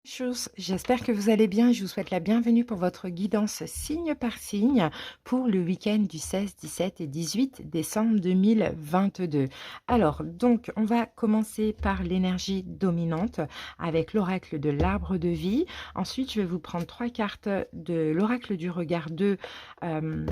Chose, j'espère que vous allez bien. Je vous souhaite la bienvenue pour votre guidance signe par signe pour le week-end du 16, 17 et 18 décembre 2022. Alors, donc, on va commencer par l'énergie dominante avec l'oracle de l'arbre de vie. Ensuite, je vais vous prendre trois cartes de l'oracle du regard 2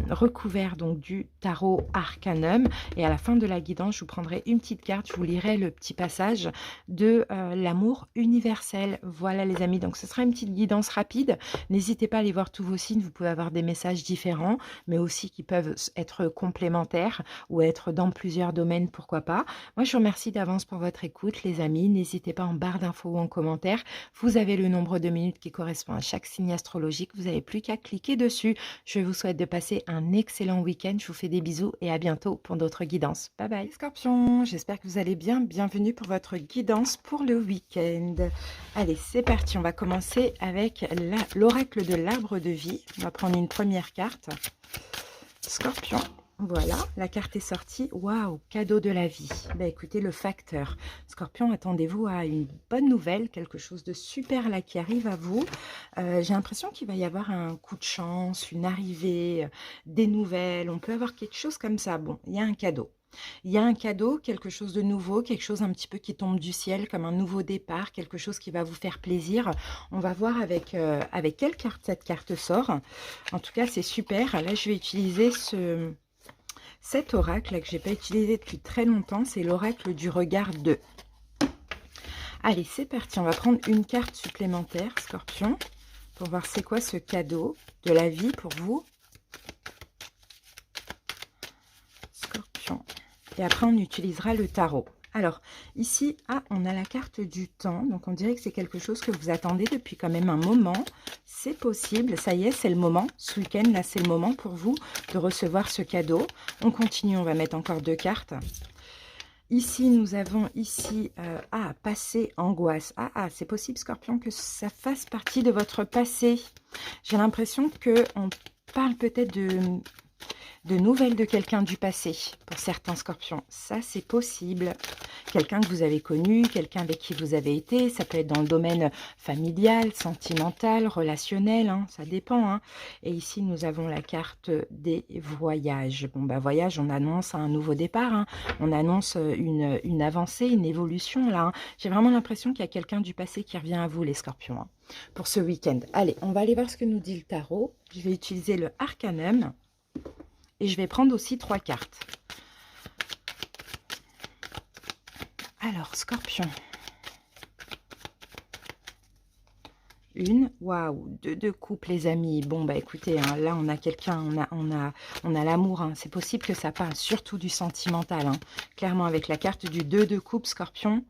recouvert donc du tarot arcanum. Et à la fin de la guidance, je vous prendrai une petite carte. Je vous lirai le petit passage de l'amour universel. Voilà les amis, donc ce sera une petite guidance rapide. N'hésitez pas à aller voir tous vos signes, vous pouvez avoir des messages différents, mais aussi qui peuvent être complémentaires ou être dans plusieurs domaines, pourquoi pas. Moi, je vous remercie d'avance pour votre écoute, les amis. N'hésitez pas en barre d'infos ou en commentaire. Vous avez le nombre de minutes qui correspond à chaque signe astrologique. Vous n'avez plus qu'à cliquer dessus. Je vous souhaite de passer un excellent week-end. Je vous fais des bisous et à bientôt pour d'autres guidances. Bye bye. Scorpion, j'espère que vous allez bien. Bienvenue pour votre guidance pour le week-end. Allez, c'est parti. On va commencer avec l'oracle de l'arbre de vie. On va prendre une première carte. Scorpion. Voilà, la carte est sortie. Waouh, cadeau de la vie. Bah écoutez, le facteur. Scorpion, attendez-vous à une bonne nouvelle, quelque chose de super là qui arrive à vous. J'ai l'impression qu'il va y avoir un coup de chance, une arrivée, des nouvelles. On peut avoir quelque chose comme ça. Bon, il y a un cadeau. Il y a un cadeau, quelque chose de nouveau, quelque chose un petit peu qui tombe du ciel, comme un nouveau départ, quelque chose qui va vous faire plaisir. On va voir avec quelle carte cette carte sort. En tout cas, c'est super. Là, je vais utiliser cet oracle que je n'ai pas utilisé depuis très longtemps. C'est l'oracle du regard 2. Allez, c'est parti. On va prendre une carte supplémentaire, Scorpion, pour voir c'est quoi ce cadeau de la vie pour vous. Scorpion. Et après, on utilisera le tarot. Alors, ici, on a la carte du temps. Donc, on dirait que c'est quelque chose que vous attendez depuis quand même un moment. C'est possible. Ça y est, c'est le moment. Ce week-end, là, c'est le moment pour vous de recevoir ce cadeau. On continue. On va mettre encore deux cartes. Ici, nous avons ici, passé, angoisse. C'est possible, Scorpion, que ça fasse partie de votre passé. J'ai l'impression qu'on parle peut-être de nouvelles de quelqu'un du passé, pour certains scorpions. Ça, c'est possible. Quelqu'un que vous avez connu, quelqu'un avec qui vous avez été. Ça peut être dans le domaine familial, sentimental, relationnel. Ça dépend. Et ici, nous avons la carte des voyages. Bon, voyage, on annonce un nouveau départ. On annonce une avancée, une évolution, là. J'ai vraiment l'impression qu'il y a quelqu'un du passé qui revient à vous, les scorpions, pour ce week-end. Allez, on va aller voir ce que nous dit le tarot. Je vais utiliser le arcanum. Et je vais prendre aussi trois cartes. Alors, Scorpion. Une, waouh, deux de coupe, les amis. Bon, écoutez, là, on a quelqu'un, on a l'amour. C'est possible que ça parle surtout du sentimental. Clairement, avec la carte du 2 de coupe, Scorpion.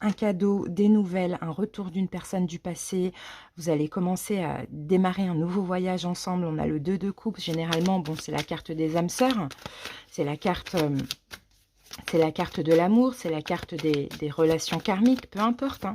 Un cadeau, des nouvelles, un retour d'une personne du passé. Vous allez commencer à démarrer un nouveau voyage ensemble. On a le 2 de coupe. Généralement, bon, c'est la carte des âmes sœurs. C'est la carte de l'amour. C'est la carte des relations karmiques. Peu importe.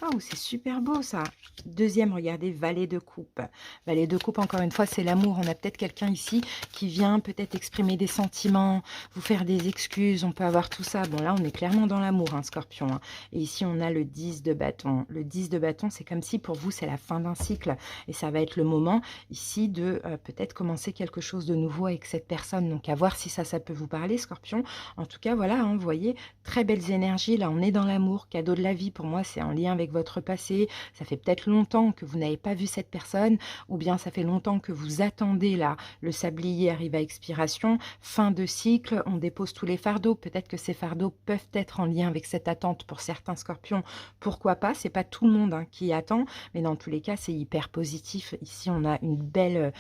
Waouh, c'est super beau ça. Deuxième, regardez, valet de coupe. Valet de coupe, encore une fois, c'est l'amour. On a peut-être quelqu'un ici qui vient peut-être exprimer des sentiments, vous faire des excuses. On peut avoir tout ça. Bon, là, on est clairement dans l'amour, Scorpion. Et ici, on a le 10 de bâton. Le 10 de bâton, c'est comme si pour vous, c'est la fin d'un cycle. Et ça va être le moment ici de peut-être commencer quelque chose de nouveau avec cette personne. Donc, à voir si ça peut vous parler, Scorpion. En tout cas, voilà, vous voyez, très belles énergies. Là, on est dans l'amour. Cadeau de la vie, pour moi, c'est en lien avec votre passé. Ça fait peut-être longtemps que vous n'avez pas vu cette personne, ou bien ça fait longtemps que vous attendez là, le sablier arrive à expiration, fin de cycle, on dépose tous les fardeaux. Peut-être que ces fardeaux peuvent être en lien avec cette attente pour certains scorpions. Pourquoi pas? C'est pas tout le monde qui attend, mais dans tous les cas, c'est hyper positif. Ici, on a une belle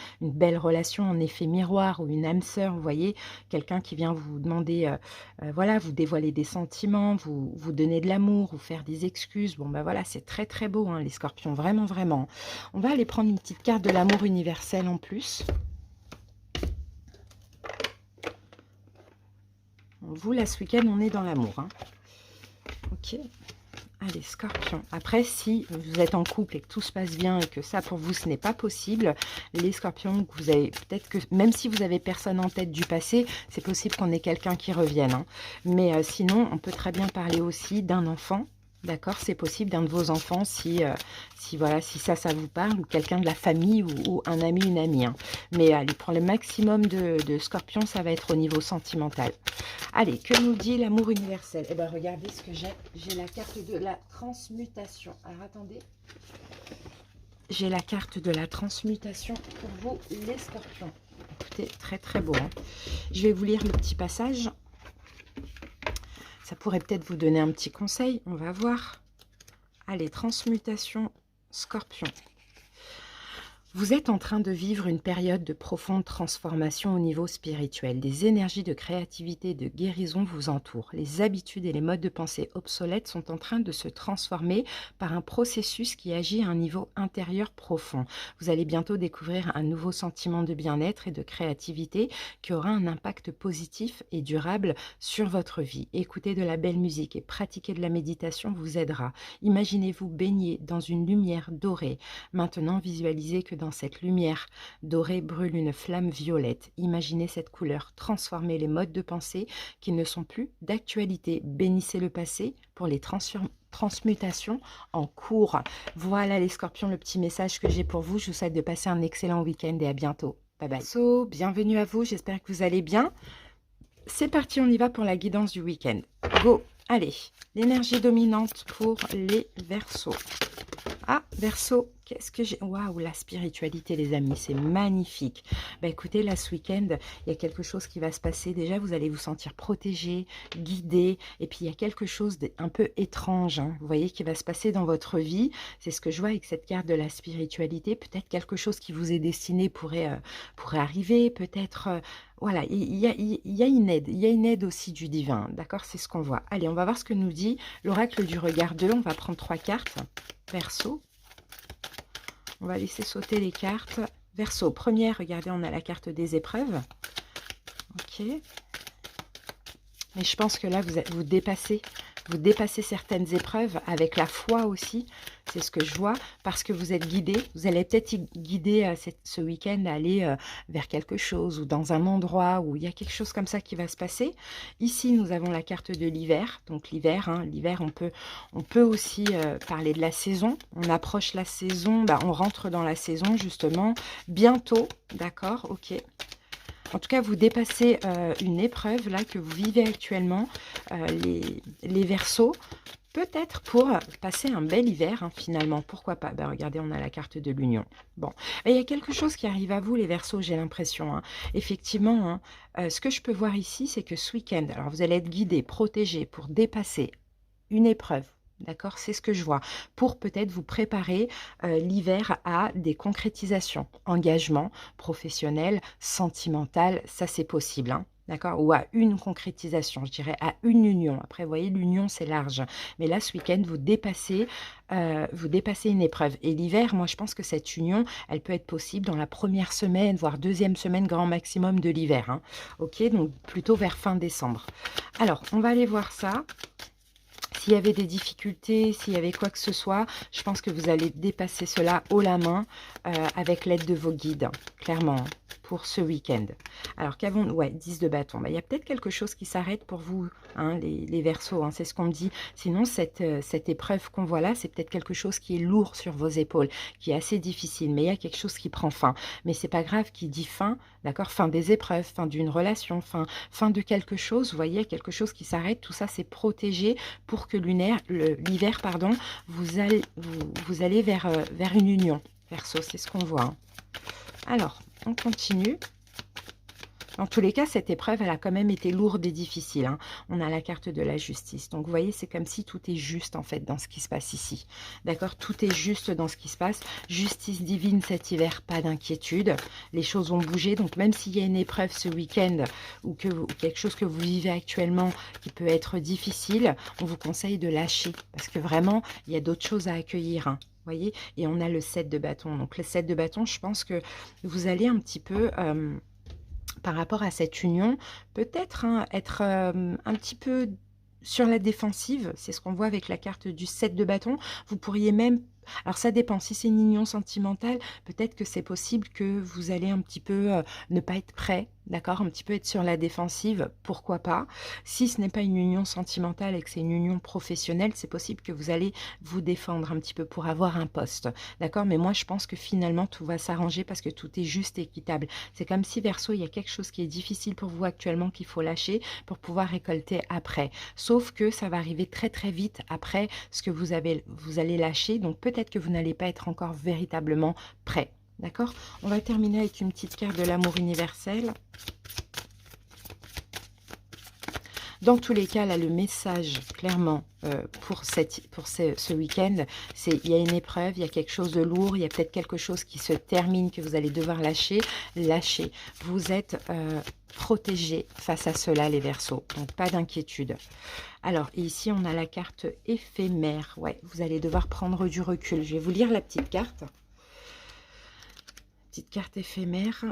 relation en effet miroir ou une âme sœur, vous voyez, quelqu'un qui vient vous demander, voilà, vous dévoiler des sentiments, vous donner de l'amour, vous faire des excuses. Bon, voilà, c'est très très beau, les scorpions, vraiment, vraiment. On va aller prendre une petite carte de l'amour universel en plus. Vous, là, ce week-end, on est dans l'amour. Ok. Allez, scorpion. Après, si vous êtes en couple et que tout se passe bien et que ça, pour vous, ce n'est pas possible, les scorpions, vous avez peut-être que, même si vous avez personne en tête du passé, c'est possible qu'on ait quelqu'un qui revienne. Mais sinon, on peut très bien parler aussi d'un enfant. D'accord, c'est possible d'un de vos enfants si, voilà, si ça vous parle ou quelqu'un de la famille ou un ami, une amie, hein. Mais allez, pour le maximum de scorpions, ça va être au niveau sentimental. Allez, que nous dit l'amour universel? Eh bien, regardez ce que j'ai. J'ai la carte de la transmutation. Alors, attendez. J'ai la carte de la transmutation pour vous, les scorpions. Écoutez, très très beau, hein. Je vais vous lire le petit passage. Ça pourrait peut-être vous donner un petit conseil. On va voir. Allez, transmutation, scorpion. Vous êtes en train de vivre une période de profonde transformation au niveau spirituel. Des énergies de créativité et de guérison vous entourent. Les habitudes et les modes de pensée obsolètes sont en train de se transformer par un processus qui agit à un niveau intérieur profond. Vous allez bientôt découvrir un nouveau sentiment de bien-être et de créativité qui aura un impact positif et durable sur votre vie. Écouter de la belle musique et pratiquer de la méditation vous aidera. Imaginez-vous baigner dans une lumière dorée. Maintenant, visualisez que dans cette lumière dorée brûle une flamme violette. Imaginez cette couleur transformer les modes de pensée qui ne sont plus d'actualité. Bénissez le passé pour les transmutations en cours. Voilà les scorpions, le petit message que j'ai pour vous. Je vous souhaite de passer un excellent week-end et à bientôt. Bye bye. So, bienvenue à vous, j'espère que vous allez bien. C'est parti, on y va pour la guidance du week-end. Go! Allez, l'énergie dominante pour les Verseaux. Ah, Verseau, qu'est-ce que j'ai... Waouh, la spiritualité, les amis, c'est magnifique. Bah, écoutez, là, ce week-end, il y a quelque chose qui va se passer. Déjà, vous allez vous sentir protégé, guidé. Et puis, il y a quelque chose d'un peu étrange, hein, vous voyez, qui va se passer dans votre vie. C'est ce que je vois avec cette carte de la spiritualité. Peut-être quelque chose qui vous est destiné pourrait arriver. Peut-être... voilà, il y a une aide aussi du divin, d'accord? C'est ce qu'on voit. Allez, on va voir ce que nous dit l'oracle du regard 2. On va prendre 3 cartes. Verseau. On va laisser sauter les cartes. Verseau, première, regardez, on a la carte des épreuves. Ok. Mais je pense que là, vous dépassez certaines épreuves avec la foi aussi. C'est ce que je vois, parce que vous êtes guidé. Vous allez peut-être guider ce week-end à aller vers quelque chose ou dans un endroit où il y a quelque chose comme ça qui va se passer. Ici, nous avons la carte de l'hiver. Donc l'hiver, hein, l'hiver, on peut aussi parler de la saison. On approche la saison, bah, on rentre dans la saison justement bientôt. D'accord, ok. En tout cas, vous dépassez une épreuve là que vous vivez actuellement, les Verseaux. Peut-être pour passer un bel hiver, hein, finalement, pourquoi pas. Ben, regardez, on a la carte de l'union. Bon, il y a quelque chose qui arrive à vous, les Verseaux, j'ai l'impression, hein. Effectivement, hein, ce que je peux voir ici, c'est que ce week-end, alors vous allez être guidé, protégé pour dépasser une épreuve. D'accord, c'est ce que je vois. Pour peut-être vous préparer l'hiver à des concrétisations, engagement professionnel, sentimental, ça c'est possible, hein. D'accord, ou à une concrétisation, je dirais à une union. Après, vous voyez, l'union, c'est large. Mais là, ce week-end, vous dépassez une épreuve. Et l'hiver, moi, je pense que cette union, elle peut être possible dans la première semaine, voire deuxième semaine, grand maximum de l'hiver, hein. Ok, donc plutôt vers fin décembre. Alors, on va aller voir ça. S'il y avait des difficultés, s'il y avait quoi que ce soit, je pense que vous allez dépasser cela haut la main avec l'aide de vos guides, clairement, pour ce week-end. Alors, qu'avons-nous? Ouais, 10 de bâton. Bah, il y a peut-être quelque chose qui s'arrête pour vous, hein, les Verseaux, hein, c'est ce qu'on me dit. Sinon, cette épreuve qu'on voit là, c'est peut-être quelque chose qui est lourd sur vos épaules, qui est assez difficile, mais il y a quelque chose qui prend fin. Mais c'est pas grave, qui dit fin, d'accord, fin des épreuves, fin d'une relation, fin de quelque chose, vous voyez, quelque chose qui s'arrête, tout ça, c'est protégé pour que l'hiver, pardon, vous allez vers une union. Verseau, c'est ce qu'on voit, hein. Alors, on continue. Dans tous les cas, cette épreuve, elle a quand même été lourde et difficile, hein. On a la carte de la justice. Donc, vous voyez, c'est comme si tout est juste, en fait, dans ce qui se passe ici. D'accord? Tout est juste dans ce qui se passe. Justice divine cet hiver, pas d'inquiétude. Les choses ont bougé. Donc, même s'il y a une épreuve ce week-end ou quelque chose que vous vivez actuellement qui peut être difficile, on vous conseille de lâcher. Parce que vraiment, il y a d'autres choses à accueillir, hein. Voyez, et on a le 7 de bâton. Donc, le 7 de bâton, je pense que vous allez un petit peu... par rapport à cette union, peut-être, hein, être un petit peu sur la défensive, c'est ce qu'on voit avec la carte du 7 de bâton. Vous pourriez même, alors ça dépend, si c'est une union sentimentale, peut-être que c'est possible que vous allez un petit peu ne pas être prêt, d'accord? Un petit peu être sur la défensive, pourquoi pas? Si ce n'est pas une union sentimentale et que c'est une union professionnelle, c'est possible que vous allez vous défendre un petit peu pour avoir un poste, d'accord? Mais moi, je pense que finalement, tout va s'arranger parce que tout est juste et équitable. C'est comme si, Verseau, il y a quelque chose qui est difficile pour vous actuellement qu'il faut lâcher pour pouvoir récolter après. Sauf que ça va arriver très, très vite après ce que vous allez lâcher, donc peut-être que vous n'allez pas être encore véritablement prêt. D'accord? On va terminer avec une petite carte de l'amour universel. Dans tous les cas, là, le message, clairement, pour ce week-end, c'est il y a une épreuve, il y a quelque chose de lourd, il y a peut-être quelque chose qui se termine, que vous allez devoir lâcher. Lâchez. Vous êtes protégés face à cela, les Verseaux. Donc, pas d'inquiétude. Alors, ici, on a la carte éphémère. Ouais, vous allez devoir prendre du recul. Je vais vous lire la petite carte. Petite carte éphémère.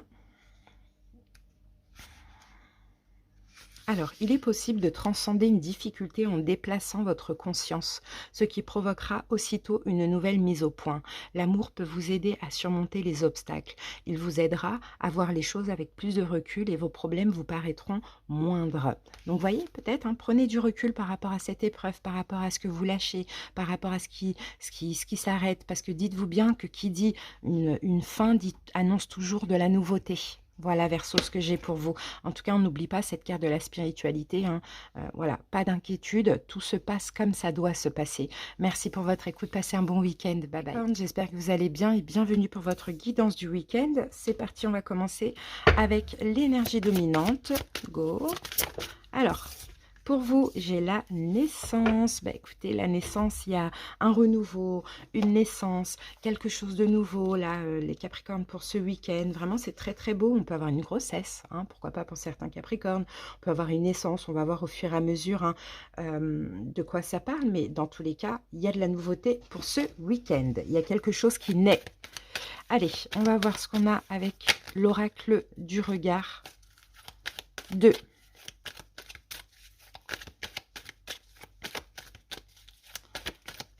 Alors, il est possible de transcender une difficulté en déplaçant votre conscience, ce qui provoquera aussitôt une nouvelle mise au point. L'amour peut vous aider à surmonter les obstacles. Il vous aidera à voir les choses avec plus de recul et vos problèmes vous paraîtront moindres. Donc, voyez, peut-être, hein, prenez du recul par rapport à cette épreuve, par rapport à ce que vous lâchez, par rapport à ce qui s'arrête. Parce que dites-vous bien que qui dit une fin annonce toujours de la nouveauté. Voilà, Verseau, ce que j'ai pour vous. En tout cas, on n'oublie pas cette carte de la spiritualité. Hein. Voilà, pas d'inquiétude. Tout se passe comme ça doit se passer. Merci pour votre écoute. Passez un bon week-end. Bye bye. J'espère que vous allez bien et bienvenue pour votre guidance du week-end. C'est parti, on va commencer avec l'énergie dominante. Go. Alors, pour vous, j'ai la naissance. Bah, écoutez, la naissance, il y a un renouveau, une naissance, quelque chose de nouveau. Là, les Capricornes pour ce week-end, vraiment, c'est très, très beau. On peut avoir une grossesse, hein, pourquoi pas pour certains Capricornes. On peut avoir une naissance, on va voir au fur et à mesure hein, de quoi ça parle. Mais dans tous les cas, il y a de la nouveauté pour ce week-end. Il y a quelque chose qui naît. Allez, on va voir ce qu'on a avec l'oracle du regard de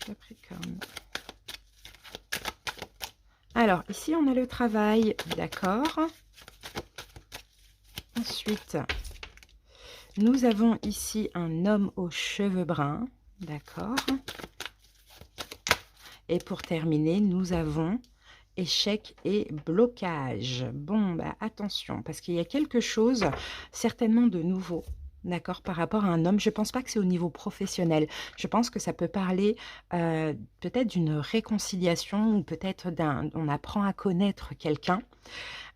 Capricorne. Alors, ici, on a le travail, d'accord. Ensuite, nous avons ici un homme aux cheveux bruns, d'accord. Et pour terminer, nous avons échec et blocage. Bon, bah, attention, parce qu'il y a quelque chose certainement de nouveau. D'accord, par rapport à un homme, je ne pense pas que c'est au niveau professionnel. Je pense que ça peut parler peut-être d'une réconciliation ou peut-être on apprend à connaître quelqu'un.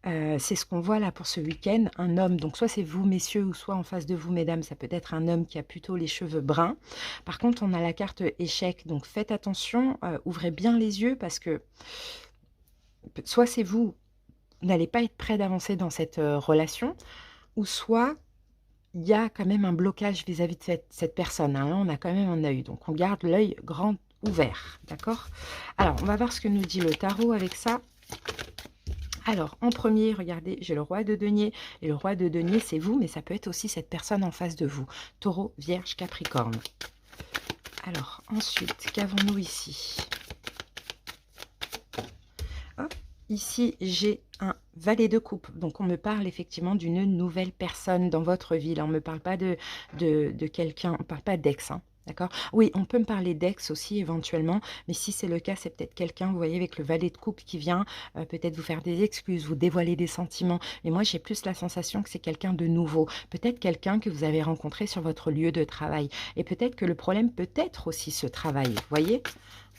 C'est ce qu'on voit là pour ce week-end, un homme, donc soit c'est vous messieurs ou soit en face de vous mesdames, ça peut être un homme qui a plutôt les cheveux bruns. Par contre, on a la carte échec, donc faites attention, ouvrez bien les yeux parce que soit c'est vous n'allez pas être prêt d'avancer dans cette relation, ou soit il y a quand même un blocage vis-à-vis de cette personne. Hein. Là, on a quand même un œil. Donc, on garde l'œil grand ouvert. D'accord? Alors, on va voir ce que nous dit le tarot avec ça. Alors, en premier, regardez, j'ai le roi de denier. Et le roi de denier, c'est vous, mais ça peut être aussi cette personne en face de vous. Taureau, Vierge, Capricorne. Alors, ensuite, qu'avons-nous ici? Hop. Ici, j'ai un valet de coupe. Donc, on me parle effectivement d'une nouvelle personne dans votre vie. Là, on ne me parle pas de quelqu'un, on ne parle pas d'ex. Hein, d'accord? Oui, on peut me parler d'ex aussi éventuellement. Mais si c'est le cas, c'est peut-être quelqu'un, vous voyez, avec le valet de coupe qui vient peut-être vous faire des excuses, vous dévoiler des sentiments. Mais moi, j'ai plus la sensation que c'est quelqu'un de nouveau. Peut-être quelqu'un que vous avez rencontré sur votre lieu de travail. Et peut-être que le problème peut être aussi ce travail. Vous voyez?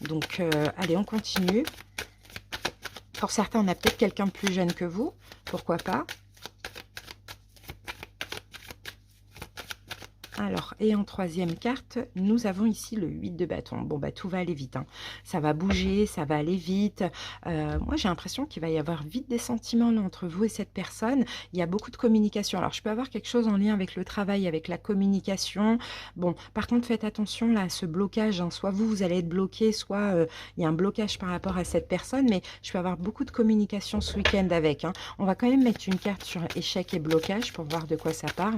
Donc, allez, on continue. Pour certains, on a peut-être quelqu'un de plus jeune que vous, pourquoi pas. Alors, et en troisième carte, nous avons ici le 8 de bâton. Bon, bah tout va aller vite. Hein. Ça va bouger, ça va aller vite. Moi, j'ai l'impression qu'il va y avoir vite des sentiments là, entre vous et cette personne. Il y a beaucoup de communication. Alors, je peux avoir quelque chose en lien avec le travail, avec la communication. Bon, par contre, faites attention là à ce blocage. Hein. Soit vous, vous allez être bloqué, soit il y a un blocage par rapport à cette personne. Mais je peux avoir beaucoup de communication ce week-end avec. Hein. On va quand même mettre une carte sur échec et blocage pour voir de quoi ça parle.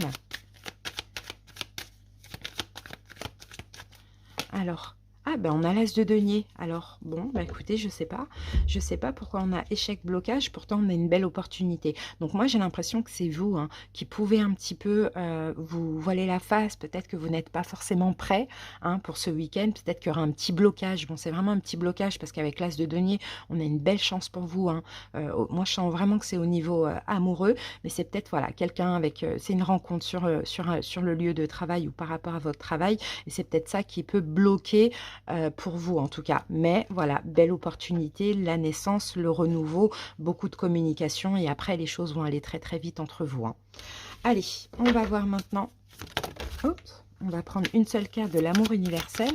Alors, Ah ben on a l'as de denier. Alors bon, bah écoutez, je sais pas. Je sais pas pourquoi on a échec blocage, pourtant on a une belle opportunité. Donc moi j'ai l'impression que c'est vous hein, qui pouvez un petit peu vous voiler la face. Peut-être que vous n'êtes pas forcément prêt hein, pour ce week-end. Peut-être qu'il y aura un petit blocage. Bon, c'est vraiment un petit blocage parce qu'avec l'as de denier, on a une belle chance pour vous. Hein. Moi je sens vraiment que c'est au niveau amoureux, mais c'est peut-être voilà quelqu'un avec. C'est une rencontre sur le lieu de travail ou par rapport à votre travail, et c'est peut-être ça qui peut bloquer pour vous en tout cas. Mais voilà, belle opportunité, la naissance, le renouveau, beaucoup de communication et après les choses vont aller très très vite entre vous. Hein. Allez, on va voir maintenant. Oups, on va prendre une seule carte de l'amour universel.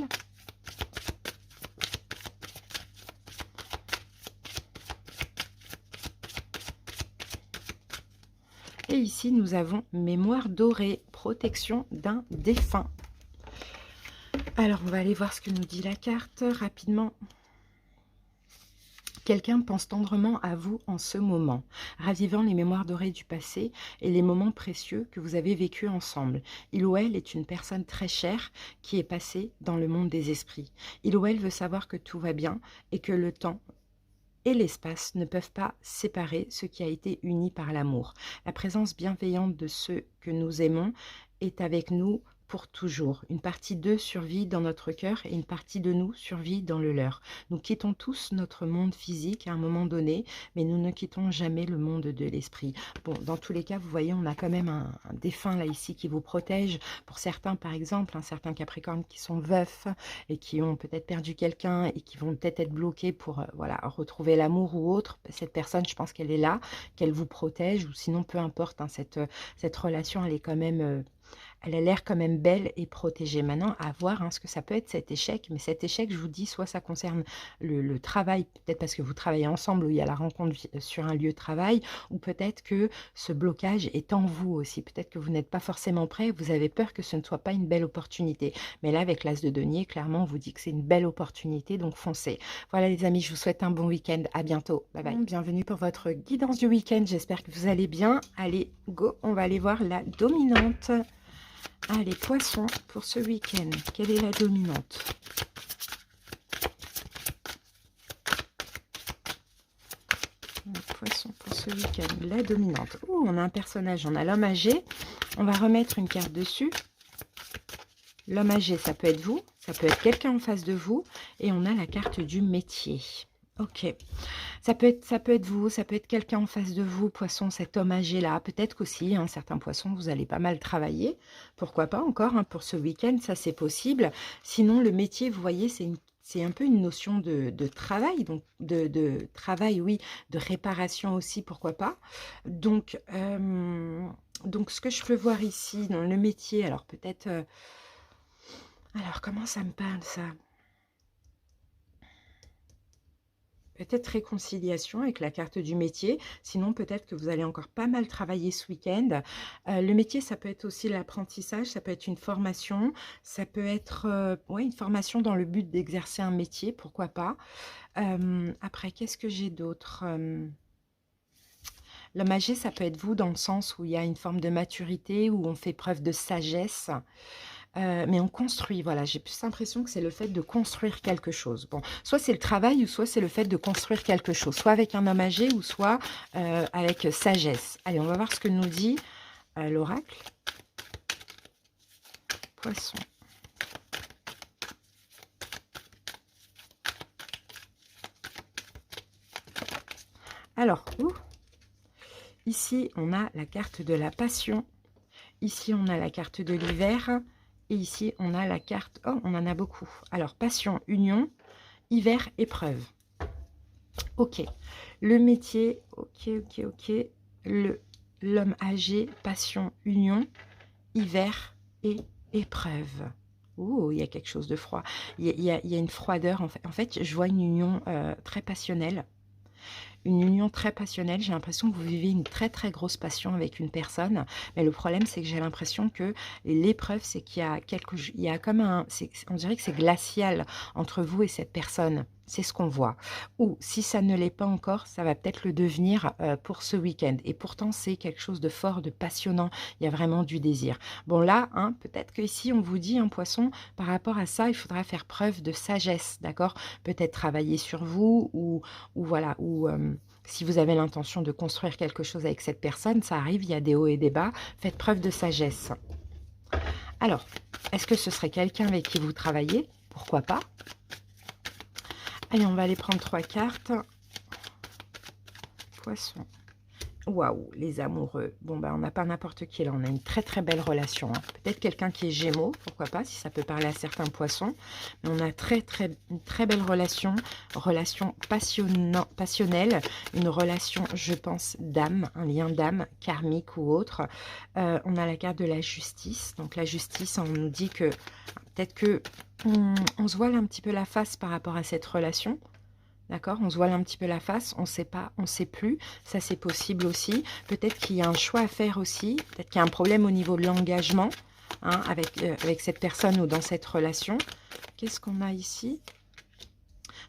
Et ici, nous avons mémoire dorée, protection d'un défunt. Alors, on va aller voir ce que nous dit la carte rapidement. Quelqu'un pense tendrement à vous en ce moment, ravivant les mémoires dorées du passé et les moments précieux que vous avez vécus ensemble. Il ou elle est une personne très chère qui est passée dans le monde des esprits. Il ou elle veut savoir que tout va bien et que le temps et l'espace ne peuvent pas séparer ce qui a été uni par l'amour. La présence bienveillante de ceux que nous aimons est avec nous pour toujours. Une partie d'eux survit dans notre cœur et une partie de nous survit dans le leur. Nous quittons tous notre monde physique à un moment donné, mais nous ne quittons jamais le monde de l'esprit. Bon, dans tous les cas, vous voyez, on a quand même un défunt là ici qui vous protège. Pour certains, par exemple, certains Capricornes qui sont veufs et qui ont peut-être perdu quelqu'un et qui vont peut-être être bloqués pour voilà, retrouver l'amour ou autre. Cette personne, je pense qu'elle est là, qu'elle vous protège, ou sinon, peu importe, hein, cette relation, elle est quand même... elle a l'air quand même belle et protégée. Maintenant, à voir hein, ce que ça peut être cet échec. Mais cet échec, je vous dis, soit ça concerne le travail, peut-être parce que vous travaillez ensemble, où il y a la rencontre sur un lieu de travail, ou peut-être que ce blocage est en vous aussi. Peut-être que vous n'êtes pas forcément prêt, vous avez peur que ce ne soit pas une belle opportunité. Mais là, avec l'as de denier, clairement, on vous dit que c'est une belle opportunité, donc foncez. Voilà les amis, je vous souhaite un bon week-end. À bientôt. Bye bye. Bienvenue pour votre guidance du week-end. J'espère que vous allez bien. Allez, go, on va aller voir la dominante. Allez, poisson pour ce week-end. Quelle est la dominante? Poisson pour ce week-end. La dominante. Oh, on a un personnage. On a l'homme âgé. On va remettre une carte dessus. L'homme âgé, ça peut être vous. Ça peut être quelqu'un en face de vous. Et on a la carte du métier. Ok. Ça peut être vous, ça peut être quelqu'un en face de vous, poisson, cet homme âgé-là. Peut-être qu'aussi, hein, certains poissons, vous allez pas mal travailler. Pourquoi pas encore, hein, pour ce week-end, ça c'est possible. Sinon, le métier, vous voyez, c'est un peu une notion de travail, donc de travail, oui, de réparation aussi, pourquoi pas. Donc ce que je peux voir ici, dans le métier, alors peut-être... alors, comment ça me parle, ça? Peut-être réconciliation avec la carte du métier. Sinon, peut-être que vous allez encore pas mal travailler ce week-end. Le métier, ça peut être aussi l'apprentissage, ça peut être une formation, ça peut être ouais, une formation dans le but d'exercer un métier, pourquoi pas. Après, qu'est-ce que j'ai d'autre L'homme âgé, ça peut être vous dans le sens où il y a une forme de maturité, où on fait preuve de sagesse. Mais on construit, voilà, j'ai plus l'impression que c'est le fait de construire quelque chose. Bon, soit c'est le travail, ou soit c'est le fait de construire quelque chose, soit avec un homme âgé, ou soit avec sagesse. Allez, on va voir ce que nous dit l'oracle. Poisson. Alors, ici, on a la carte de la passion. Ici, on a la carte de l'hiver. Et ici, on a la carte... Oh, on en a beaucoup. Alors, passion, union, hiver, épreuve. Ok. Le métier, ok, ok, ok. L'homme âgé, passion, union, hiver et épreuve. Oh, il y a quelque chose de froid. Il y a une froideur. En fait, je vois une union très passionnelle. Une union très passionnelle. J'ai l'impression que vous vivez une très très grosse passion avec une personne. Mais le problème, c'est que j'ai l'impression que l'épreuve, c'est qu'il y a comme un... On dirait que c'est glacial entre vous et cette personne. C'est ce qu'on voit. Ou si ça ne l'est pas encore, ça va peut-être le devenir pour ce week-end. Et pourtant, c'est quelque chose de fort, de passionnant. Il y a vraiment du désir. Bon là, hein, peut-être qu'ici, on vous dit, un poisson, par rapport à ça, il faudra faire preuve de sagesse, d'accord? Peut-être travailler sur vous ou voilà, ou si vous avez l'intention de construire quelque chose avec cette personne, ça arrive, il y a des hauts et des bas. Faites preuve de sagesse. Alors, est-ce que ce serait quelqu'un avec qui vous travaillez? Pourquoi pas? Allez, on va aller prendre 3 cartes. Poisson. Waouh, les amoureux. Bon, ben, on n'a pas n'importe qui là. On a une très très belle relation. Hein. Peut-être quelqu'un qui est Gémeaux, pourquoi pas, si ça peut parler à certains poissons. Mais on a une très belle relation. Relation passionnelle. Une relation, je pense, d'âme. Un lien d'âme, karmique ou autre. On a la carte de la justice. Donc la justice, on nous dit que peut-être que on se voile un petit peu la face par rapport à cette relation. D'accord? On se voile un petit peu la face, on ne sait pas, on ne sait plus. Ça, c'est possible aussi. Peut-être qu'il y a un choix à faire aussi. Peut-être qu'il y a un problème au niveau de l'engagement hein, avec cette personne ou dans cette relation. Qu'est-ce qu'on a ici?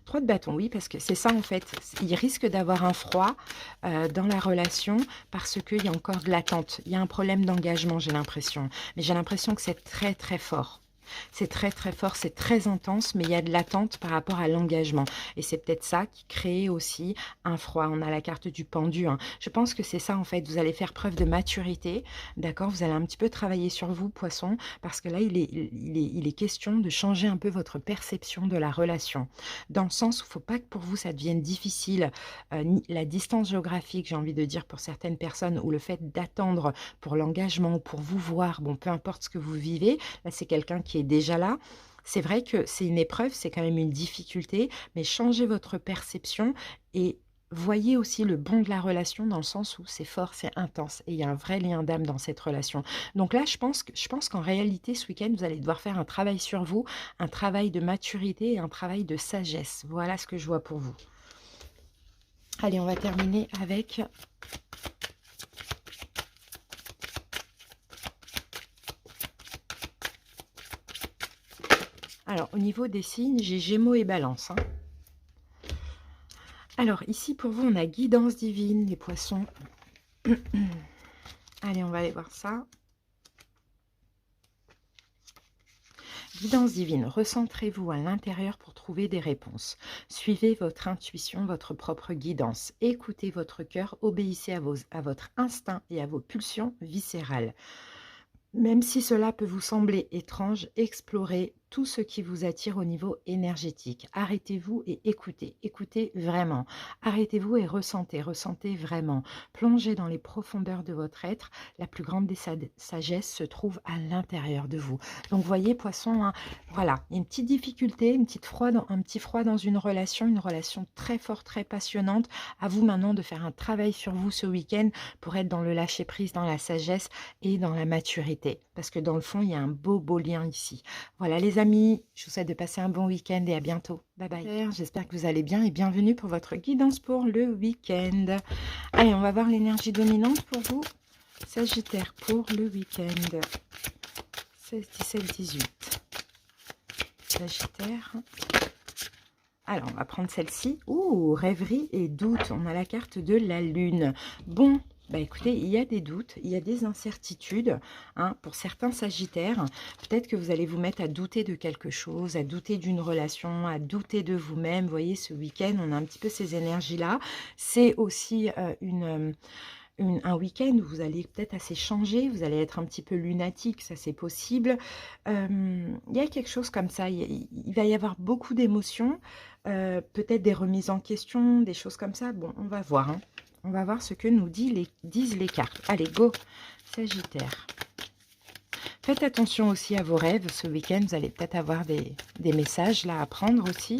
3 de bâton, oui, parce que c'est ça en fait. Il risque d'avoir un froid dans la relation parce qu'il y a encore de l'attente. Il y a un problème d'engagement, j'ai l'impression. Mais j'ai l'impression que c'est très très fort. C'est très très fort, c'est très intense, mais il y a de l'attente par rapport à l'engagement. Et c'est peut-être ça qui crée aussi un froid. On a la carte du pendu. Hein. Je pense que c'est ça en fait. Vous allez faire preuve de maturité, d'accord? Vous allez un petit peu travailler sur vous, poisson, parce que là, il est question de changer un peu votre perception de la relation. Dans le sens où il ne faut pas que pour vous, ça devienne difficile. La distance géographique, j'ai envie de dire pour certaines personnes, ou le fait d'attendre pour l'engagement ou pour vous voir, bon, peu importe ce que vous vivez, là, c'est quelqu'un qui est déjà là. C'est vrai que c'est une épreuve, c'est quand même une difficulté, mais changez votre perception et voyez aussi le bon de la relation dans le sens où c'est fort, c'est intense et il y a un vrai lien d'âme dans cette relation. Donc là, je pense qu'en réalité, ce week-end, vous allez devoir faire un travail sur vous, un travail de maturité et un travail de sagesse. Voilà ce que je vois pour vous. Allez, on va terminer avec... Alors, au niveau des signes, j'ai Gémeaux et Balance. Hein. Alors, ici, pour vous, on a guidance divine, les poissons. Allez, on va aller voir ça. Guidance divine, recentrez-vous à l'intérieur pour trouver des réponses. Suivez votre intuition, votre propre guidance. Écoutez votre cœur, obéissez à votre instinct et à vos pulsions viscérales. Même si cela peut vous sembler étrange, explorez tout ce qui vous attire au niveau énergétique. Arrêtez-vous et écoutez. Écoutez vraiment. Arrêtez-vous et ressentez. Ressentez vraiment. Plongez dans les profondeurs de votre être. La plus grande des sagesses se trouve à l'intérieur de vous. Donc, voyez, poisson, hein, voilà, une petite difficulté, un petit froid dans une relation très forte, très passionnante. À vous maintenant de faire un travail sur vous ce week-end pour être dans le lâcher-prise, dans la sagesse et dans la maturité. Parce que dans le fond, il y a un beau, beau lien ici. Voilà les amis, je vous souhaite de passer un bon week-end et à bientôt. Bye bye. J'espère que vous allez bien et bienvenue pour votre guidance pour le week-end. Allez, on va voir l'énergie dominante pour vous. Sagittaire pour le week-end. 16, 17, 18. Sagittaire. Alors, on va prendre celle-ci. Ouh, rêverie et doute. On a la carte de la lune. Bon. Bah écoutez, il y a des doutes, il y a des incertitudes hein, pour certains sagittaires. Peut-être que vous allez vous mettre à douter de quelque chose, à douter d'une relation, à douter de vous-même. Vous voyez, ce week-end, on a un petit peu ces énergies-là. C'est aussi un week-end où vous allez peut-être assez changer, vous allez être un petit peu lunatique, ça c'est possible. Il y a quelque chose comme ça, il va y avoir beaucoup d'émotions, peut-être des remises en question, des choses comme ça. Bon, on va voir, hein. On va voir ce que nous disent les cartes. Allez, go, Sagittaire. Faites attention aussi à vos rêves. Ce week-end, vous allez peut-être avoir des messages là à prendre aussi.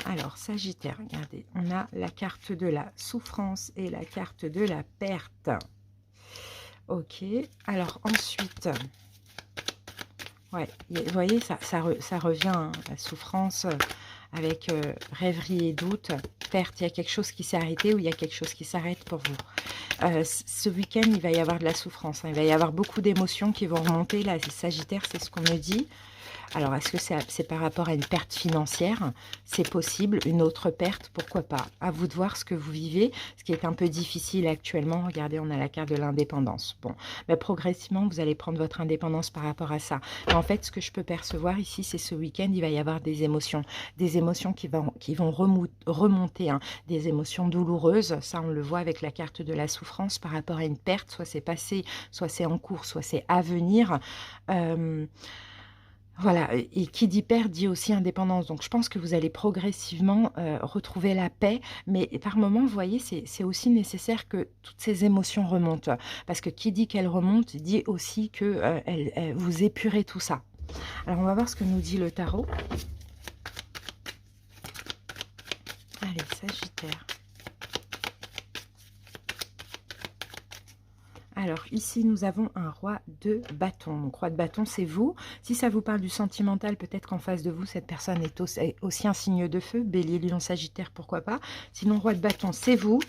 Alors, Sagittaire, regardez, on a la carte de la souffrance et la carte de la perte. Ok, alors ensuite... Ouais, vous voyez, ça revient, hein, la souffrance avec rêverie et doute, perte. Il y a quelque chose qui s'est arrêté ou il y a quelque chose qui s'arrête pour vous. Ce week-end, il va y avoir de la souffrance. Hein, il va y avoir beaucoup d'émotions qui vont remonter. Là, Sagittaire, c'est ce qu'on me dit. Alors, est-ce que c'est par rapport à une perte financière? C'est possible. Une autre perte, pourquoi pas? À vous de voir ce que vous vivez, ce qui est un peu difficile actuellement. Regardez, on a la carte de l'indépendance. Bon, mais progressivement, vous allez prendre votre indépendance par rapport à ça. Mais en fait, ce que je peux percevoir ici, c'est ce week-end, il va y avoir des émotions qui vont remonter, hein, des émotions douloureuses. Ça, on le voit avec la carte de la souffrance par rapport à une perte. Soit c'est passé, soit c'est en cours, soit c'est à venir. Euh, voilà, et qui dit perte dit aussi indépendance. Donc je pense que vous allez progressivement retrouver la paix, mais par moments, vous voyez, c'est aussi nécessaire que toutes ces émotions remontent. Parce que qui dit qu'elles remontent dit aussi que vous épurez tout ça. Alors on va voir ce que nous dit le tarot. Allez, Sagittaire. Alors, ici, nous avons un roi de bâton. Donc, roi de bâton, c'est vous. Si ça vous parle du sentimental, peut-être qu'en face de vous, cette personne est aussi un signe de feu. Bélier, Lion, Sagittaire, pourquoi pas. Sinon, roi de bâton, c'est vous.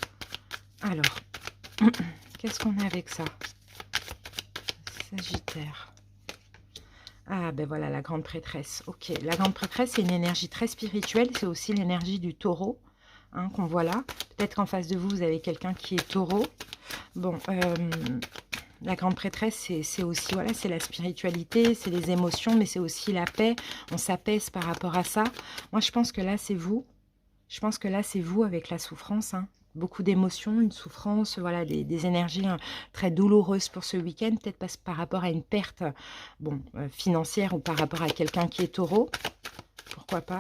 Alors, qu'est-ce qu'on a avec ça? Sagittaire. Ah, ben voilà, la grande prêtresse. Ok, la grande prêtresse, c'est une énergie très spirituelle. C'est aussi l'énergie du taureau, hein, qu'on voit là. Peut-être qu'en face de vous, vous avez quelqu'un qui est taureau. Bon, la grande prêtresse, c'est aussi, voilà, c'est la spiritualité, c'est les émotions, mais c'est aussi la paix. On s'apaise par rapport à ça. Moi, je pense que là, c'est vous. Je pense que là, c'est vous avec la souffrance, hein. Beaucoup d'émotions, une souffrance, voilà, des énergies, hein, très douloureuses pour ce week-end. Peut-être par rapport à une perte, bon, financière ou par rapport à quelqu'un qui est taureau. Pourquoi pas?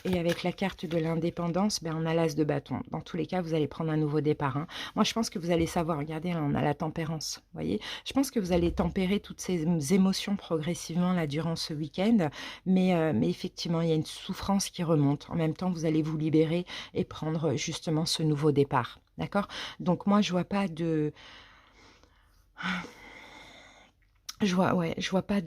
Et avec la carte de l'indépendance, ben, on a l'as de bâton. Dans tous les cas, vous allez prendre un nouveau départ, hein. Moi, je pense que vous allez savoir, regardez, là, on a la tempérance, vous voyez. Je pense que vous allez tempérer toutes ces émotions progressivement là, durant ce week-end. Mais effectivement, il y a une souffrance qui remonte. En même temps, vous allez vous libérer et prendre justement ce nouveau départ. D'accord? Donc moi, je vois pas de... Je vois pas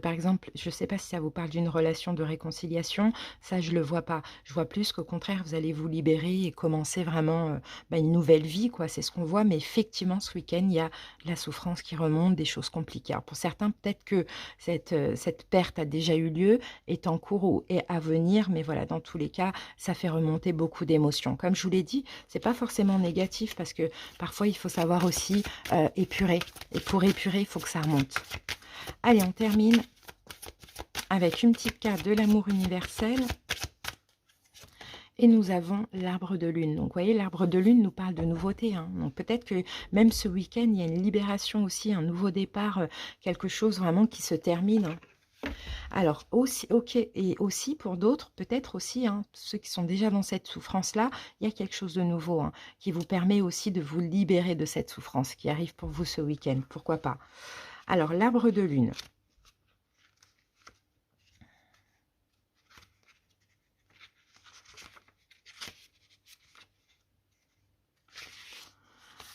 par exemple, je sais pas si ça vous parle d'une relation de réconciliation, ça je le vois pas. Je vois plus qu'au contraire, vous allez vous libérer et commencer vraiment une nouvelle vie, quoi. C'est ce qu'on voit, mais effectivement, ce week-end, il y a de la souffrance qui remonte, des choses compliquées. Alors, pour certains, peut-être que cette perte a déjà eu lieu, est en cours ou est à venir, mais voilà, dans tous les cas, ça fait remonter beaucoup d'émotions. Comme je vous l'ai dit, c'est pas forcément négatif parce que parfois, il faut savoir aussi épurer. Et pour épurer, il faut que ça remonte. Allez, on termine avec une petite carte de l'amour universel. Et nous avons l'arbre de lune. Donc, vous voyez, l'arbre de lune nous parle de nouveauté, hein. Donc, peut-être que même ce week-end, il y a une libération aussi, un nouveau départ, quelque chose vraiment qui se termine, hein. Alors, aussi, ok, et aussi pour d'autres, peut-être aussi, hein, ceux qui sont déjà dans cette souffrance-là, il y a quelque chose de nouveau, hein, qui vous permet aussi de vous libérer de cette souffrance qui arrive pour vous ce week-end. Pourquoi pas? Alors, l'arbre de lune.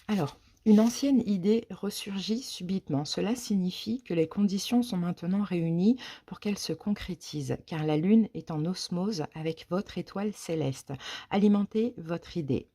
Alors, une ancienne idée ressurgit subitement. Cela signifie que les conditions sont maintenant réunies pour qu'elle se concrétise, car la Lune est en osmose avec votre étoile céleste. Alimentez votre idée.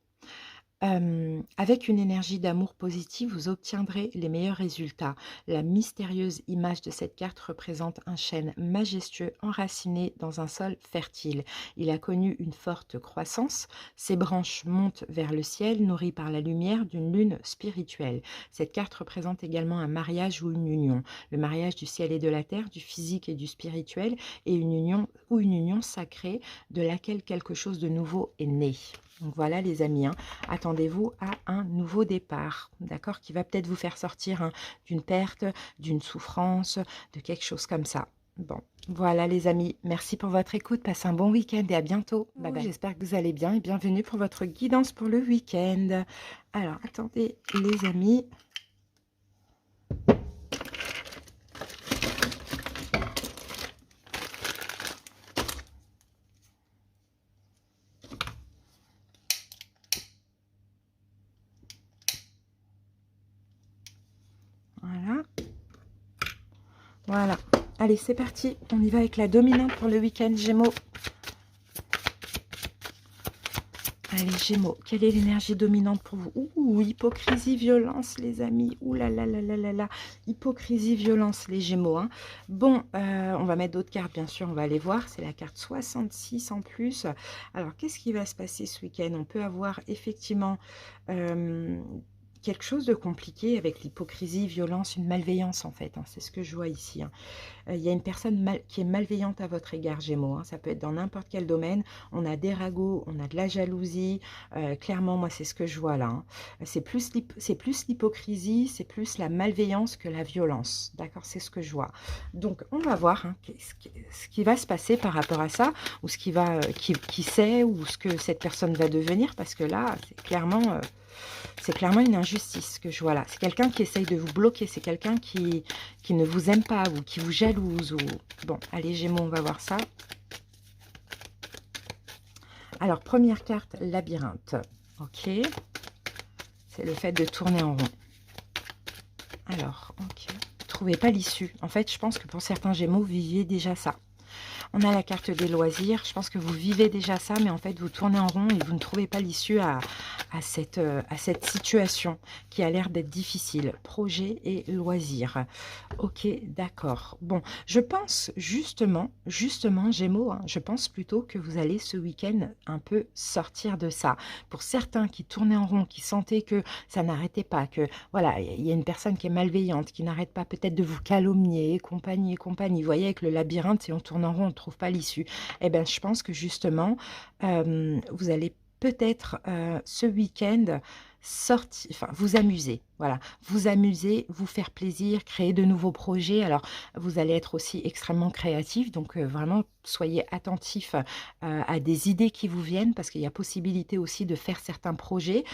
Avec une énergie d'amour positive, vous obtiendrez les meilleurs résultats. La mystérieuse image de cette carte représente un chêne majestueux enraciné dans un sol fertile. Il a connu une forte croissance. Ses branches montent vers le ciel, nourries par la lumière d'une lune spirituelle. Cette carte représente également un mariage ou une union. Le mariage du ciel et de la terre, du physique et du spirituel, et une union sacrée de laquelle quelque chose de nouveau est né. Donc voilà les amis, hein. Attendez-vous à un nouveau départ, d'accord, qui va peut-être vous faire sortir, hein, d'une perte, d'une souffrance, de quelque chose comme ça. Bon, voilà les amis, merci pour votre écoute, passez un bon week-end et à bientôt. Bye bye. J'espère que vous allez bien et bienvenue pour votre guidance pour le week-end. Alors, attendez les amis. Voilà. Voilà. Allez, c'est parti. On y va avec la dominante pour le week-end Gémeaux. Allez, Gémeaux, quelle est l'énergie dominante pour vous? Ouh, hypocrisie, violence, les amis. Ouh là là là là là là. Hypocrisie, violence, les Gémeaux, hein. Bon, on va mettre d'autres cartes, bien sûr, on va aller voir. C'est la carte 66 en plus. Alors, qu'est-ce qui va se passer ce week-end? On peut avoir effectivement quelque chose de compliqué avec l'hypocrisie, violence, une malveillance, en fait, hein. C'est ce que je vois ici, hein. Il y a une personne qui est malveillante à votre égard, Gémeaux, hein. Ça peut être dans n'importe quel domaine. On a des ragots, on a de la jalousie. Clairement, moi, c'est ce que je vois là, hein. C'est plus l'hypocrisie, c'est plus la malveillance que la violence. D'accord, c'est ce que je vois. Donc, on va voir, hein, ce qui va se passer par rapport à ça, ou ce qui va, qui sait, ou ce que cette personne va devenir, parce que là, c'est clairement une injustice que je vois là. C'est quelqu'un qui essaye de vous bloquer. C'est quelqu'un qui ne vous aime pas ou qui vous jalouse. Ou... Bon, allez, Gémeaux, on va voir ça. Alors, première carte, labyrinthe. Ok. C'est le fait de tourner en rond. Alors, ok. Vous ne trouvez pas l'issue. En fait, je pense que pour certains Gémeaux, vous viviez déjà ça. On a la carte des loisirs. Je pense que vous vivez déjà ça, mais en fait, vous tournez en rond et vous ne trouvez pas l'issue à cette situation qui a l'air d'être difficile. Projet et loisirs. Ok, d'accord. Bon, je pense justement, Gémeaux, hein, je pense plutôt que vous allez ce week-end un peu sortir de ça. Pour certains qui tournaient en rond, qui sentaient que ça n'arrêtait pas, que voilà, il y a une personne qui est malveillante, qui n'arrête pas peut-être de vous calomnier, compagnie et compagnie. Vous voyez, avec le labyrinthe, si on tourne en rond, on ne trouve pas l'issue. Eh bien, je pense que justement, vous allez peut-être ce week-end sortir, enfin vous amuser, voilà, vous amuser, vous faire plaisir, créer de nouveaux projets. Alors vous allez être aussi extrêmement créatif, donc vraiment soyez attentif à des idées qui vous viennent, parce qu'il y a possibilité aussi de faire certains projets,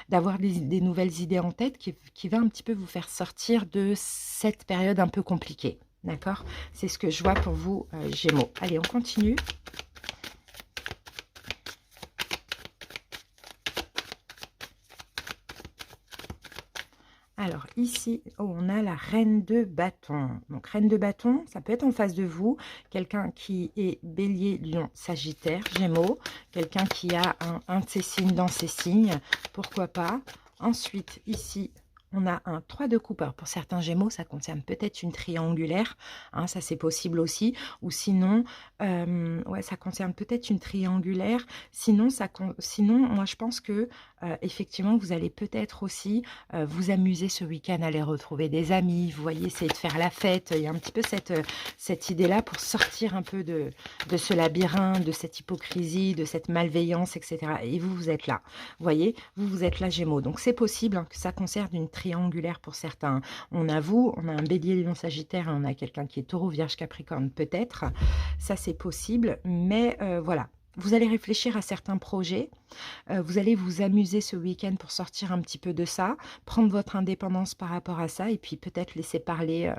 d'avoir des nouvelles idées en tête qui va un petit peu vous faire sortir de cette période un peu compliquée. D'accord? C'est ce que je vois pour vous, Gémeaux. Allez, on continue. Alors ici, oh, on a la reine de bâton. Donc reine de bâton, ça peut être en face de vous, quelqu'un qui est bélier, lion, sagittaire, gémeaux, quelqu'un qui a un de ses signes dans ses signes, pourquoi pas. Ensuite, ici, on a un 3 de coupe. Alors, pour certains gémeaux, ça concerne peut-être une triangulaire, hein, ça c'est possible aussi. Ou sinon, ouais, ça concerne peut-être une triangulaire. Sinon, moi je pense que effectivement, vous allez peut-être aussi vous amuser ce week-end, aller retrouver des amis, vous voyez, essayer de faire la fête. Il y a un petit peu cette idée-là pour sortir un peu de ce labyrinthe, de cette hypocrisie, de cette malveillance, etc. Et vous, vous êtes là. Vous voyez, vous êtes là, Gémeaux. Donc, c'est possible, hein, que ça concerne une triangulaire pour certains. On a vous, on a un bélier, lion, sagittaire, et on a quelqu'un qui est taureau, vierge, capricorne, peut-être. Ça, c'est possible. Mais voilà. Vous allez réfléchir à certains projets, vous allez vous amuser ce week-end pour sortir un petit peu de ça, prendre votre indépendance par rapport à ça, et puis peut-être laisser parler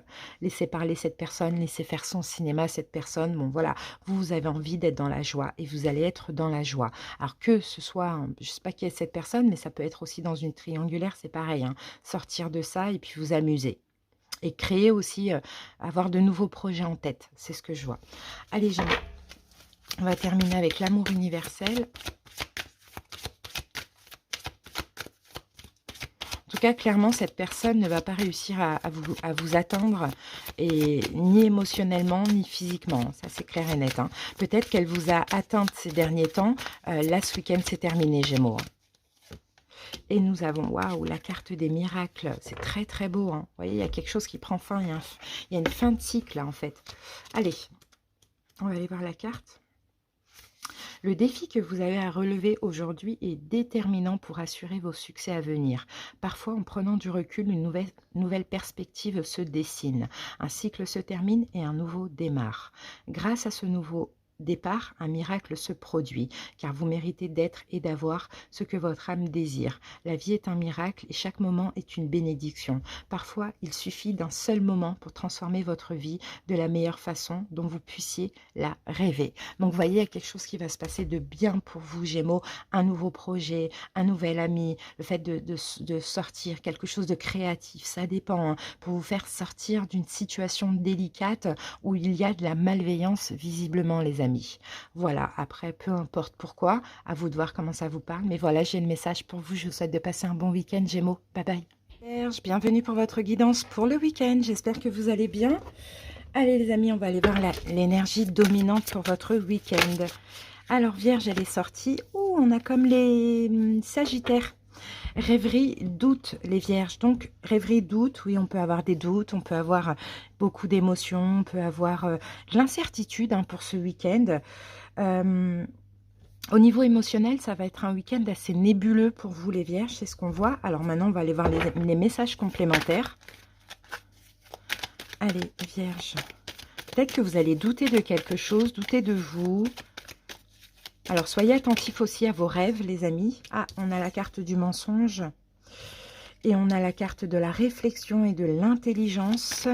cette personne, laisser faire son cinéma cette personne. Bon voilà, vous avez envie d'être dans la joie et vous allez être dans la joie. Alors que ce soit, je ne sais pas qui est cette personne, mais ça peut être aussi dans une triangulaire, c'est pareil, hein. Sortir de ça et puis vous amuser. Et créer aussi, avoir de nouveaux projets en tête, c'est ce que je vois. Allez, on va terminer avec l'amour universel. En tout cas, clairement, cette personne ne va pas réussir à vous atteindre, et ni émotionnellement, ni physiquement. Ça, c'est clair et net, hein. Peut-être qu'elle vous a atteinte ces derniers temps. Là, ce week-end, c'est terminé, Gémeaux. Et nous avons, waouh, la carte des miracles. C'est très, très beau, hein. Vous voyez, il y a quelque chose qui prend fin. Il y a une fin de cycle, là, en fait. Allez, on va aller voir la carte. Le défi que vous avez à relever aujourd'hui est déterminant pour assurer vos succès à venir. Parfois, en prenant du recul, une nouvelle perspective se dessine. Un cycle se termine et un nouveau démarre. Grâce à ce nouveau départ, un miracle se produit, car vous méritez d'être et d'avoir ce que votre âme désire. La vie est un miracle et chaque moment est une bénédiction. Parfois, il suffit d'un seul moment pour transformer votre vie de la meilleure façon dont vous puissiez la rêver. Donc, vous voyez, il y a quelque chose qui va se passer de bien pour vous, Gémeaux. Un nouveau projet, un nouvel ami, le fait de sortir, quelque chose de créatif, ça dépend, hein, pour vous faire sortir d'une situation délicate où il y a de la malveillance, visiblement, les amis. amis. Voilà, après, peu importe pourquoi, à vous de voir comment ça vous parle. Mais voilà, j'ai le message pour vous. Je vous souhaite de passer un bon week-end, Gémeaux. Bye bye. Vierge, bienvenue pour votre guidance pour le week-end. J'espère que vous allez bien. Allez les amis, on va aller voir l'énergie dominante pour votre week-end. Alors Vierge, elle est sortie. Oh, on a comme les Sagittaires. Rêverie, doute, les Vierges. Donc, rêverie, doute, oui, on peut avoir des doutes, on peut avoir beaucoup d'émotions, on peut avoir de l'incertitude pour ce week-end. Au niveau émotionnel, ça va être un week-end assez nébuleux pour vous, les Vierges, c'est ce qu'on voit. Alors maintenant, on va aller voir les messages complémentaires. Allez, Vierge, peut-être que vous allez douter de quelque chose, douter de vous. Alors, soyez attentifs aussi à vos rêves, les amis. Ah, on a la carte du mensonge. Et on a la carte de la réflexion et de l'intelligence.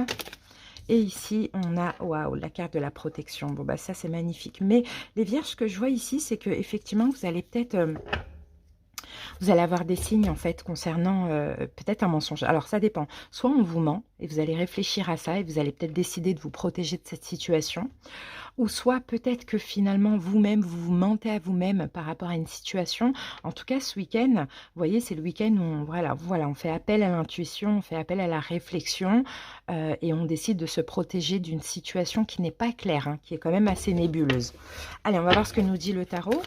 Et ici, on a, waouh, la carte de la protection. Bon, bah ça, c'est magnifique. Mais les Vierges, ce que je vois ici, c'est que effectivement, vous allez peut-être... vous allez avoir des signes, en fait, concernant peut-être un mensonge. Alors, ça dépend. Soit on vous ment, et vous allez réfléchir à ça, et vous allez peut-être décider de vous protéger de cette situation. Ou soit peut-être que finalement, vous-même, vous vous mentez à vous-même par rapport à une situation. En tout cas, ce week-end, vous voyez, c'est le week-end où on fait appel à l'intuition, on fait appel à la réflexion, et on décide de se protéger d'une situation qui n'est pas claire, qui est quand même assez nébuleuse. Allez, on va voir ce que nous dit le tarot.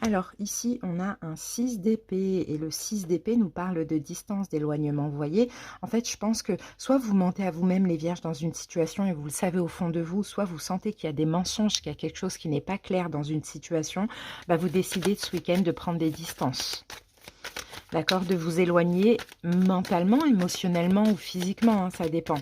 Alors ici, on a un 6 d'épée et le 6 d'épée nous parle de distance, d'éloignement. Vous voyez, en fait, je pense que soit vous mentez à vous-même, les Vierges, dans une situation et vous le savez au fond de vous, soit vous sentez qu'il y a des mensonges, qu'il y a quelque chose qui n'est pas clair dans une situation, bah, vous décidez ce week-end de prendre des distances. D'accord, de vous éloigner mentalement, émotionnellement ou physiquement, ça dépend.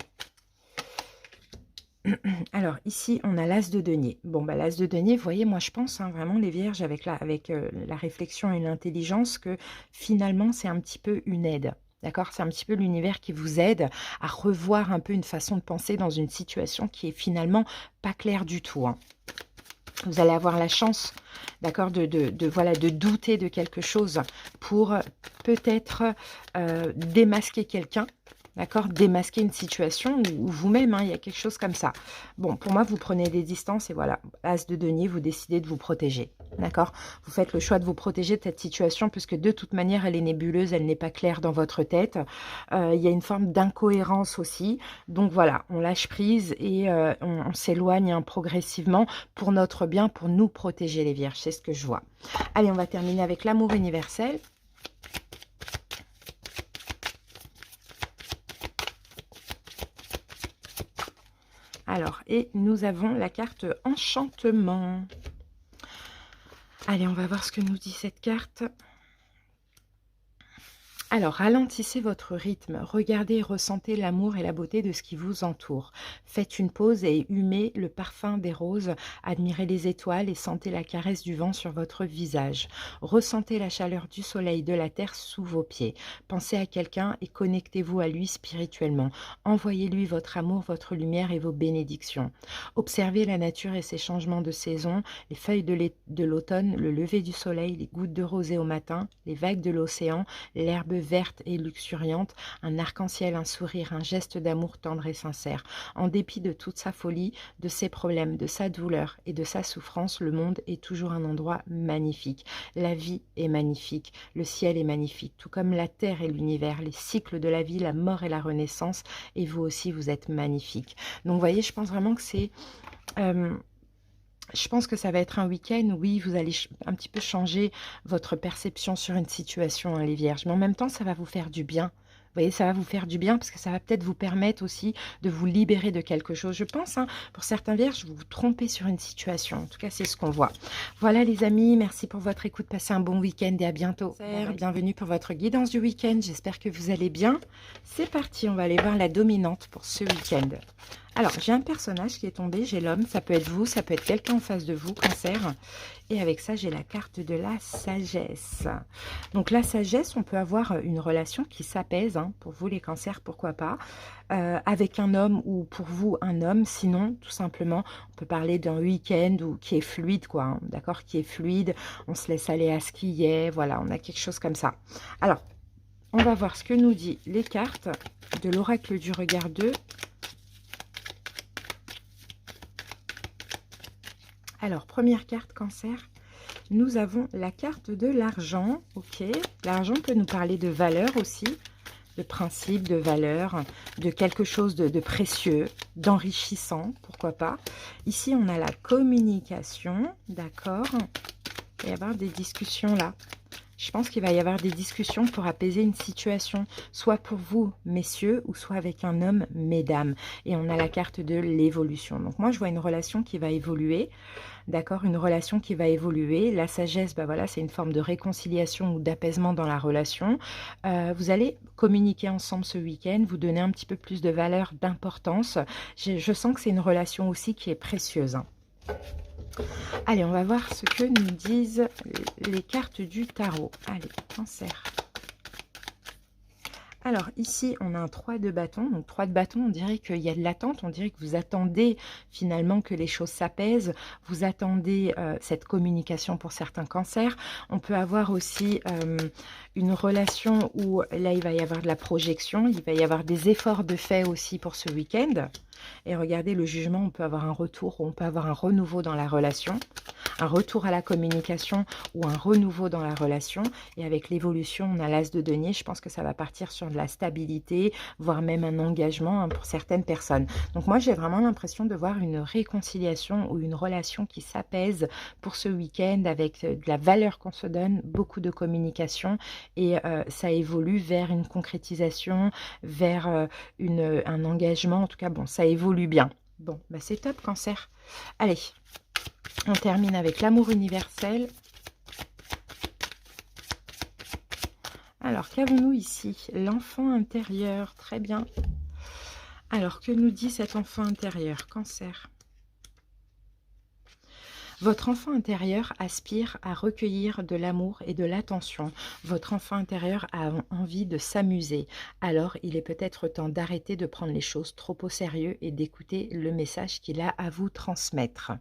Alors, ici, on a l'as de denier. Bon, bah, l'as de denier, vous voyez, moi, je pense vraiment, les Vierges, avec la réflexion et l'intelligence, que finalement, c'est un petit peu une aide. D'accord? C'est un petit peu l'univers qui vous aide à revoir un peu une façon de penser dans une situation qui est finalement pas claire du tout. Vous allez avoir la chance, d'accord, voilà, de douter de quelque chose pour peut-être démasquer quelqu'un. D'accord, démasquer une situation ou vous-même, il y a quelque chose comme ça. Bon, pour moi, vous prenez des distances et voilà, as de denier, vous décidez de vous protéger. D'accord, vous faites le choix de vous protéger de cette situation puisque de toute manière, elle est nébuleuse, elle n'est pas claire dans votre tête. Il y a une forme d'incohérence aussi. Donc voilà, on lâche prise et on s'éloigne progressivement pour notre bien, pour nous protéger les Vierges. C'est ce que je vois. Allez, on va terminer avec l'amour universel. Alors, et nous avons la carte enchantement. Allez, on va voir ce que nous dit cette carte. Alors, ralentissez votre rythme, regardez et ressentez l'amour et la beauté de ce qui vous entoure. Faites une pause et humez le parfum des roses, admirez les étoiles et sentez la caresse du vent sur votre visage. Ressentez la chaleur du soleil, de la terre sous vos pieds. Pensez à quelqu'un et connectez-vous à lui spirituellement. Envoyez-lui votre amour, votre lumière et vos bénédictions. Observez la nature et ses changements de saison, les feuilles de l'automne, le lever du soleil, les gouttes de rosée au matin, les vagues de l'océan, l'herbe verte et luxuriante, un arc-en-ciel, un sourire, un geste d'amour tendre et sincère. En dépit de toute sa folie, de ses problèmes, de sa douleur et de sa souffrance, le monde est toujours un endroit magnifique. La vie est magnifique, le ciel est magnifique, tout comme la terre et l'univers, les cycles de la vie, la mort et la renaissance, et vous aussi, vous êtes magnifique. Donc, vous voyez, je pense vraiment que c'est... je pense que ça va être un week-end où, oui, vous allez un petit peu changer votre perception sur une situation, les Vierges. Mais en même temps, ça va vous faire du bien. Vous voyez, ça va vous faire du bien parce que ça va peut-être vous permettre aussi de vous libérer de quelque chose. Je pense, pour certains Vierges, vous vous trompez sur une situation. En tout cas, c'est ce qu'on voit. Voilà, les amis, merci pour votre écoute. Passez un bon week-end et à bientôt. Bienvenue pour votre guidance du week-end. J'espère que vous allez bien. C'est parti, on va aller voir la dominante pour ce week-end. Alors, j'ai un personnage qui est tombé, j'ai l'homme, ça peut être vous, ça peut être quelqu'un en face de vous, Cancer. Et avec ça, j'ai la carte de la sagesse. Donc, la sagesse, on peut avoir une relation qui s'apaise, pour vous les Cancers, pourquoi pas, avec un homme ou pour vous un homme. Sinon, tout simplement, on peut parler d'un week-end qui est fluide, quoi, d'accord, qui est fluide. On se laisse aller à ce qui est, voilà, on a quelque chose comme ça. Alors, On va voir ce que nous dit les cartes de l'oracle du regard 2. Alors, première carte Cancer, nous avons la carte de l'argent. Ok, l'argent peut nous parler de valeur aussi, de principe, de valeur, de quelque chose de précieux, d'enrichissant, pourquoi pas. Ici, on a la communication, d'accord. Il va y avoir des discussions là. Je pense qu'il va y avoir des discussions pour apaiser une situation, soit pour vous, messieurs, ou soit avec un homme, mesdames. Et on a la carte de l'évolution. Donc moi, je vois une relation qui va évoluer, d'accord, une relation qui va évoluer. La sagesse, bah voilà, c'est une forme de réconciliation ou d'apaisement dans la relation. Vous allez communiquer ensemble ce week-end, vous donner un petit peu plus de valeur, d'importance. Je sens que c'est une relation aussi qui est précieuse, hein. Allez, on va voir ce que nous disent les cartes du tarot. Allez, Cancer. Alors ici, on a un 3 de bâton. Donc 3 de bâton, on dirait qu'il y a de l'attente. On dirait que vous attendez finalement que les choses s'apaisent. Vous attendez cette communication pour certains cancers. On peut avoir aussi une relation où là, il va y avoir de la projection. Il va y avoir des efforts de fait aussi pour ce week-end. Et regardez, le jugement, on peut avoir un retour, on peut avoir un renouveau dans la relation, un retour à la communication ou un renouveau dans la relation. Et avec l'évolution, on a l'as de denier. Je pense que ça va partir sur de la stabilité, voire même un engagement, hein, pour certaines personnes. Donc moi, j'ai vraiment l'impression de voir une réconciliation ou une relation qui s'apaise pour ce week-end avec de la valeur qu'on se donne, beaucoup de communication et ça évolue vers une concrétisation, vers un engagement. En tout cas, bon, ça évolue bien. Bon, bah c'est top, Cancer. Allez, on termine avec l'amour universel. Alors, qu'avons-nous ici? L'enfant intérieur, très bien. Alors, que nous dit cet enfant intérieur? Cancer. Votre enfant intérieur aspire à recueillir de l'amour et de l'attention. Votre enfant intérieur a envie de s'amuser. Alors, il est peut-être temps d'arrêter de prendre les choses trop au sérieux et d'écouter le message qu'il a à vous transmettre.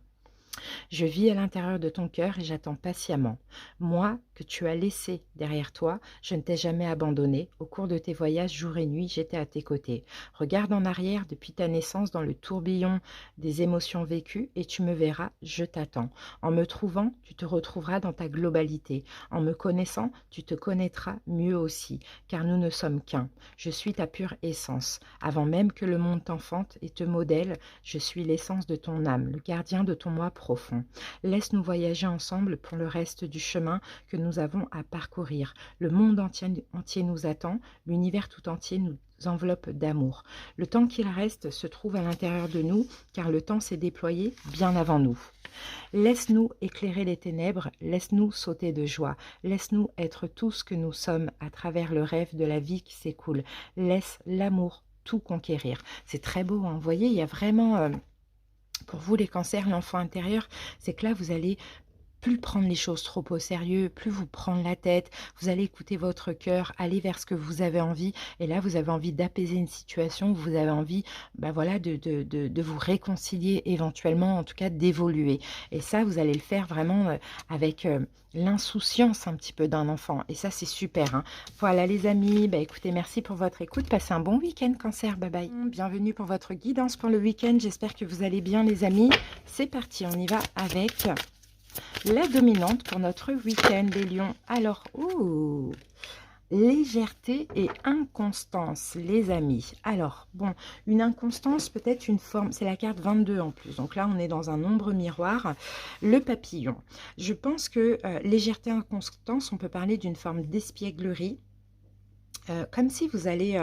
Je vis à l'intérieur de ton cœur et j'attends patiemment. Moi, que tu as laissé derrière toi, je ne t'ai jamais abandonné. Au cours de tes voyages, jour et nuit, j'étais à tes côtés. Regarde en arrière depuis ta naissance dans le tourbillon des émotions vécues et tu me verras, je t'attends. En me trouvant, tu te retrouveras dans ta globalité. En me connaissant, tu te connaîtras mieux aussi, car nous ne sommes qu'un. Je suis ta pure essence. Avant même que le monde t'enfante et te modèle, je suis l'essence de ton âme, le gardien de ton moi profond. Laisse-nous voyager ensemble pour le reste du chemin que nous avons à parcourir. Le monde entier nous attend, l'univers tout entier nous enveloppe d'amour. Le temps qu'il reste se trouve à l'intérieur de nous, car le temps s'est déployé bien avant nous. Laisse-nous éclairer les ténèbres, laisse-nous sauter de joie, laisse-nous être tout ce que nous sommes à travers le rêve de la vie qui s'écoule. Laisse l'amour tout conquérir. C'est très beau, hein. Vous voyez, il y a vraiment... pour vous, les cancers, l'enfant intérieur, c'est que là, vous allez plus prendre les choses trop au sérieux, plus vous prendre la tête, vous allez écouter votre cœur, aller vers ce que vous avez envie, et là, vous avez envie d'apaiser une situation, vous avez envie, bah voilà, de vous réconcilier éventuellement, en tout cas d'évoluer. Et ça, vous allez le faire vraiment avec l'insouciance un petit peu d'un enfant, et ça, c'est super, hein. Voilà les amis, bah écoutez, merci pour votre écoute, passez un bon week-end Cancer, bye bye. Bienvenue pour votre guidance pour le week-end, j'espère que vous allez bien les amis. C'est parti, on y va avec... la dominante pour notre week-end, les lions. Alors, légèreté et inconstance, les amis. Alors, bon, une inconstance, peut-être une forme, c'est la carte 22 en plus. Donc là, on est dans un nombre miroir. Le papillon. Je pense que légèreté et inconstance, on peut parler d'une forme d'espièglerie. Comme si vous allez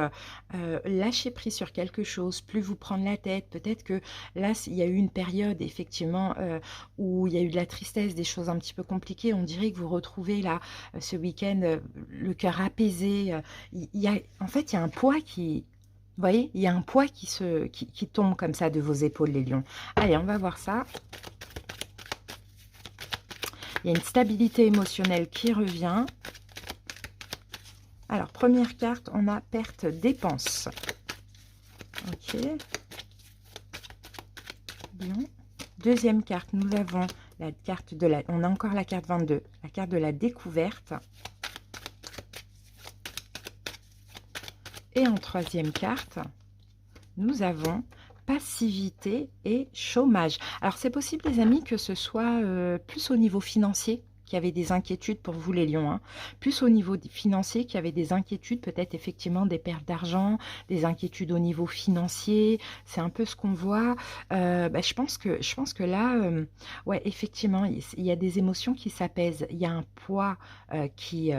lâcher prise sur quelque chose, plus vous prendre la tête. Peut-être que là, il y a eu une période, effectivement, où il y a eu de la tristesse, des choses un petit peu compliquées. On dirait que vous retrouvez, là, ce week-end, le cœur apaisé. En fait, il y a un poids qui... Vous voyez, il y a un poids qui tombe comme ça de vos épaules, les lions. Allez, on va voir ça. Il y a une stabilité émotionnelle qui revient. Alors, première carte, on a perte dépense. Ok. Bien. Deuxième carte, nous avons la carte de la... On a encore la carte 22, la carte de la découverte. Et en troisième carte, nous avons passivité et chômage. Alors, c'est possible, les amis, que ce soit plus au niveau financier qu'il y avait des inquiétudes pour vous, les lions, hein. Plus au niveau financier qu'il y avait des inquiétudes, peut-être effectivement des pertes d'argent, des inquiétudes au niveau financier. C'est un peu ce qu'on voit. Je pense que là, ouais, effectivement, il y a des émotions qui s'apaisent. Il y a un poids qui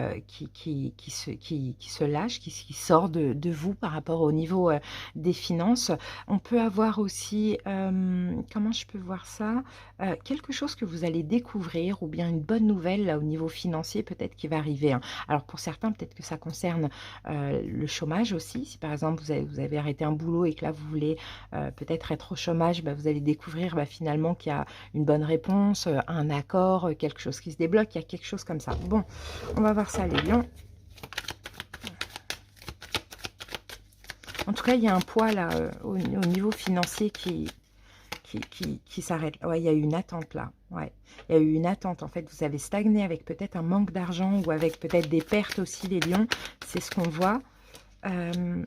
se lâche, qui sort de vous par rapport au niveau des finances. On peut avoir aussi, comment je peux voir ça? Quelque chose que vous allez découvrir ou bien une bonne nouvelle là au niveau financier peut-être qui va arriver, hein. Alors pour certains, peut-être que ça concerne le chômage aussi. Si par exemple vous avez arrêté un boulot et que là vous voulez peut-être être au chômage, bah, vous allez découvrir finalement qu'il y a une bonne réponse, un accord, quelque chose qui se débloque, il y a quelque chose comme ça. Bon, on va voir ça les lions. En tout cas, il y a un poids là au niveau financier qui s'arrête. Ouais, il y a eu une attente là. Ouais, il y a eu une attente. En fait, vous avez stagné avec peut-être un manque d'argent ou avec peut-être des pertes aussi, les lions. C'est ce qu'on voit.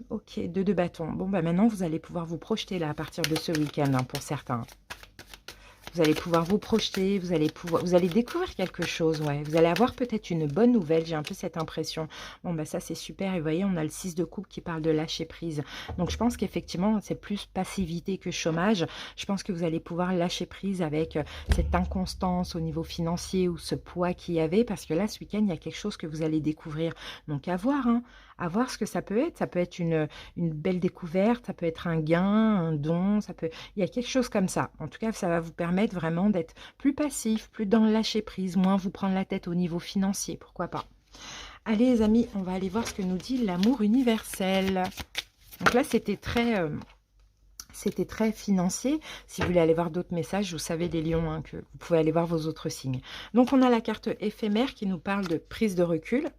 Ok, deux bâtons. Bon, bah maintenant, vous allez pouvoir vous projeter là à partir de ce week-end, hein, pour certains. Vous allez pouvoir vous projeter, vous allez découvrir quelque chose, ouais. Vous allez avoir peut-être une bonne nouvelle, j'ai un peu cette impression. Bon, bah ça, c'est super. Et vous voyez, on a le 6 de coupe qui parle de lâcher prise. Donc, je pense qu'effectivement, c'est plus passivité que chômage. Je pense que vous allez pouvoir lâcher prise avec cette inconstance au niveau financier ou ce poids qu'il y avait. Parce que là, ce week-end, il y a quelque chose que vous allez découvrir. Donc, à voir, hein. À voir ce que ça peut être. Ça peut être une belle découverte, ça peut être un gain, un don, il y a quelque chose comme ça. En tout cas, ça va vous permettre vraiment d'être plus passif, plus dans le lâcher prise, moins vous prendre la tête au niveau financier, pourquoi pas. Allez les amis, on va aller voir ce que nous dit l'amour universel. Donc là, c'était très financier. Si vous voulez aller voir d'autres messages, vous savez les lions, hein, que vous pouvez aller voir vos autres signes. Donc on a la carte éphémère qui nous parle de prise de recul.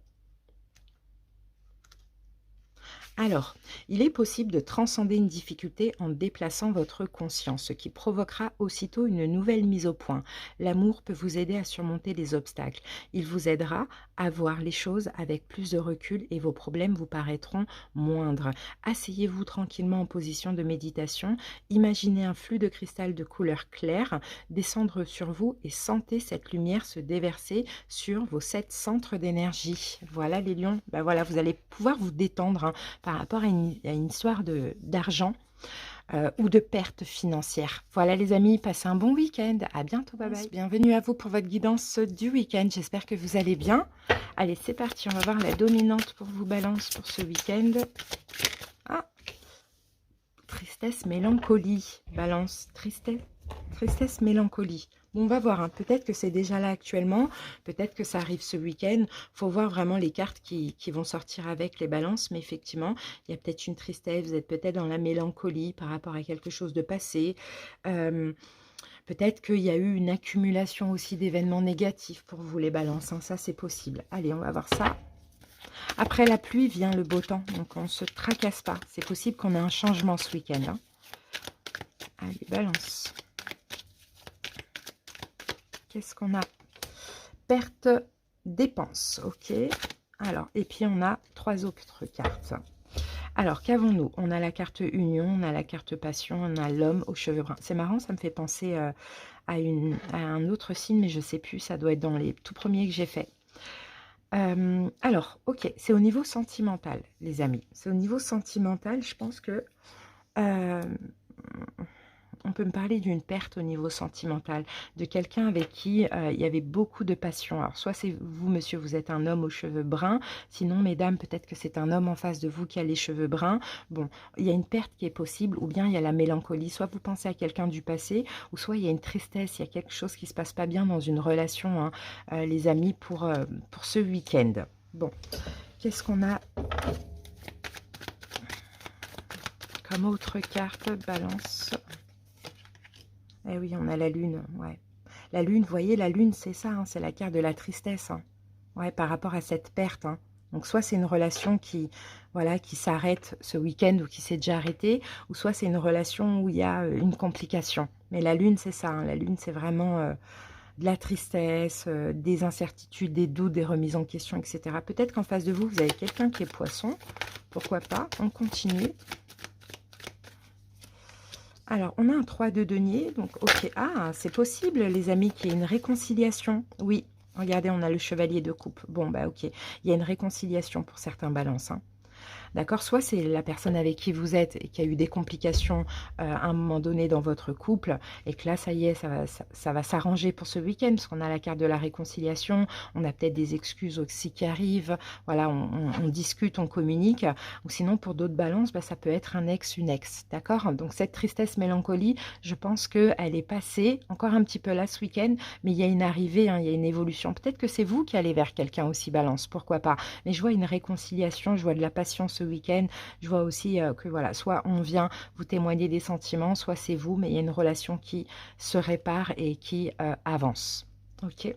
Alors, il est possible de transcender une difficulté en déplaçant votre conscience, ce qui provoquera aussitôt une nouvelle mise au point. L'amour peut vous aider à surmonter les obstacles. Il vous aidera à voir les choses avec plus de recul et vos problèmes vous paraîtront moindres. Asseyez-vous tranquillement en position de méditation, imaginez un flux de cristal de couleur claire descendre sur vous et sentez cette lumière se déverser sur vos 7 centres d'énergie. Voilà les lions, ben voilà, vous allez pouvoir vous détendre, hein, par rapport à une histoire d'argent ou de perte financière. Voilà les amis, passez un bon week-end. À bientôt, bye bye. Bienvenue à vous pour votre guidance du week-end. J'espère que vous allez bien. Allez, c'est parti. On va voir la dominante pour vous, Balance, pour ce week-end. Ah, tristesse, mélancolie. Balance, tristesse, mélancolie. Bon, on va voir, hein. Peut-être que c'est déjà là actuellement, peut-être que ça arrive ce week-end. Il faut voir vraiment les cartes qui vont sortir avec les balances, mais effectivement, il y a peut-être une tristesse, vous êtes peut-être dans la mélancolie par rapport à quelque chose de passé. Peut-être qu'il y a eu une accumulation aussi d'événements négatifs pour vous, les balances, hein. Ça, c'est possible. Allez, on va voir ça. Après la pluie vient le beau temps, donc on ne se tracasse pas. C'est possible qu'on ait un changement ce week-end, hein. Allez, balance. Qu'est-ce qu'on a? Perte, dépense, ok. Alors, et puis on a 3 autres cartes. Alors, qu'avons-nous? On a la carte union, on a la carte passion, on a l'homme aux cheveux bruns. C'est marrant, ça me fait penser à un autre signe, mais je ne sais plus, ça doit être dans les tout premiers que j'ai fait. Alors, ok, c'est au niveau sentimental, les amis. C'est au niveau sentimental, je pense que... on peut me parler d'une perte au niveau sentimental, de quelqu'un avec qui il y avait beaucoup de passion. Alors, soit c'est vous, monsieur, vous êtes un homme aux cheveux bruns, sinon, mesdames, peut-être que c'est un homme en face de vous qui a les cheveux bruns. Bon, il y a une perte qui est possible, ou bien il y a la mélancolie. Soit vous pensez à quelqu'un du passé, ou soit il y a une tristesse, il y a quelque chose qui ne se passe pas bien dans une relation, hein, les amis, pour ce week-end. Bon, qu'est-ce qu'on a comme autre carte? Balance. Eh oui, on a la lune, ouais. La lune, vous voyez, la lune, c'est ça, hein, c'est la carte de la tristesse, hein, ouais, par rapport à cette perte, hein. Donc, soit c'est une relation qui, voilà, qui s'arrête ce week-end ou qui s'est déjà arrêtée, ou soit c'est une relation où il y a une complication. Mais la lune, c'est ça, hein, la lune, c'est vraiment de la tristesse, des incertitudes, des doutes, des remises en question, etc. Peut-être qu'en face de vous, vous avez quelqu'un qui est poisson. Pourquoi pas? On continue. Alors, on a un 3 de denier, donc ok. Ah, c'est possible, les amis, qu'il y ait une réconciliation. Oui, regardez, on a le chevalier de coupe. Bon, bah ok, il y a une réconciliation pour certains balances, hein. D'accord? Soit c'est la personne avec qui vous êtes et qui a eu des complications à un moment donné dans votre couple et que là, ça y est, ça va s'arranger pour ce week-end parce qu'on a la carte de la réconciliation, on a peut-être des excuses aussi qui arrivent, voilà, on discute, on communique. Ou sinon, pour d'autres balances, bah, ça peut être un ex, une ex. D'accord? Donc cette tristesse, mélancolie, je pense qu'elle est passée, encore un petit peu là ce week-end, mais il y a une arrivée, hein, il y a une évolution. Peut-être que c'est vous qui allez vers quelqu'un aussi, balance, pourquoi pas? Mais je vois une réconciliation, je vois de la passion ce week-end. Je vois aussi que voilà, soit on vient vous témoigner des sentiments, soit c'est vous, mais il y a une relation qui se répare et qui avance. Ok.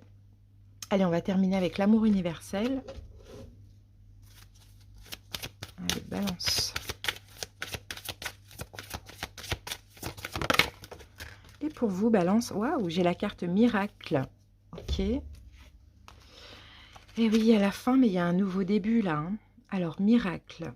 Allez, on va terminer avec l'amour universel. Allez, balance. Et pour vous, balance, waouh, j'ai la carte miracle. Ok. Et oui, à la fin, mais il y a un nouveau début là, hein. Alors, miracle.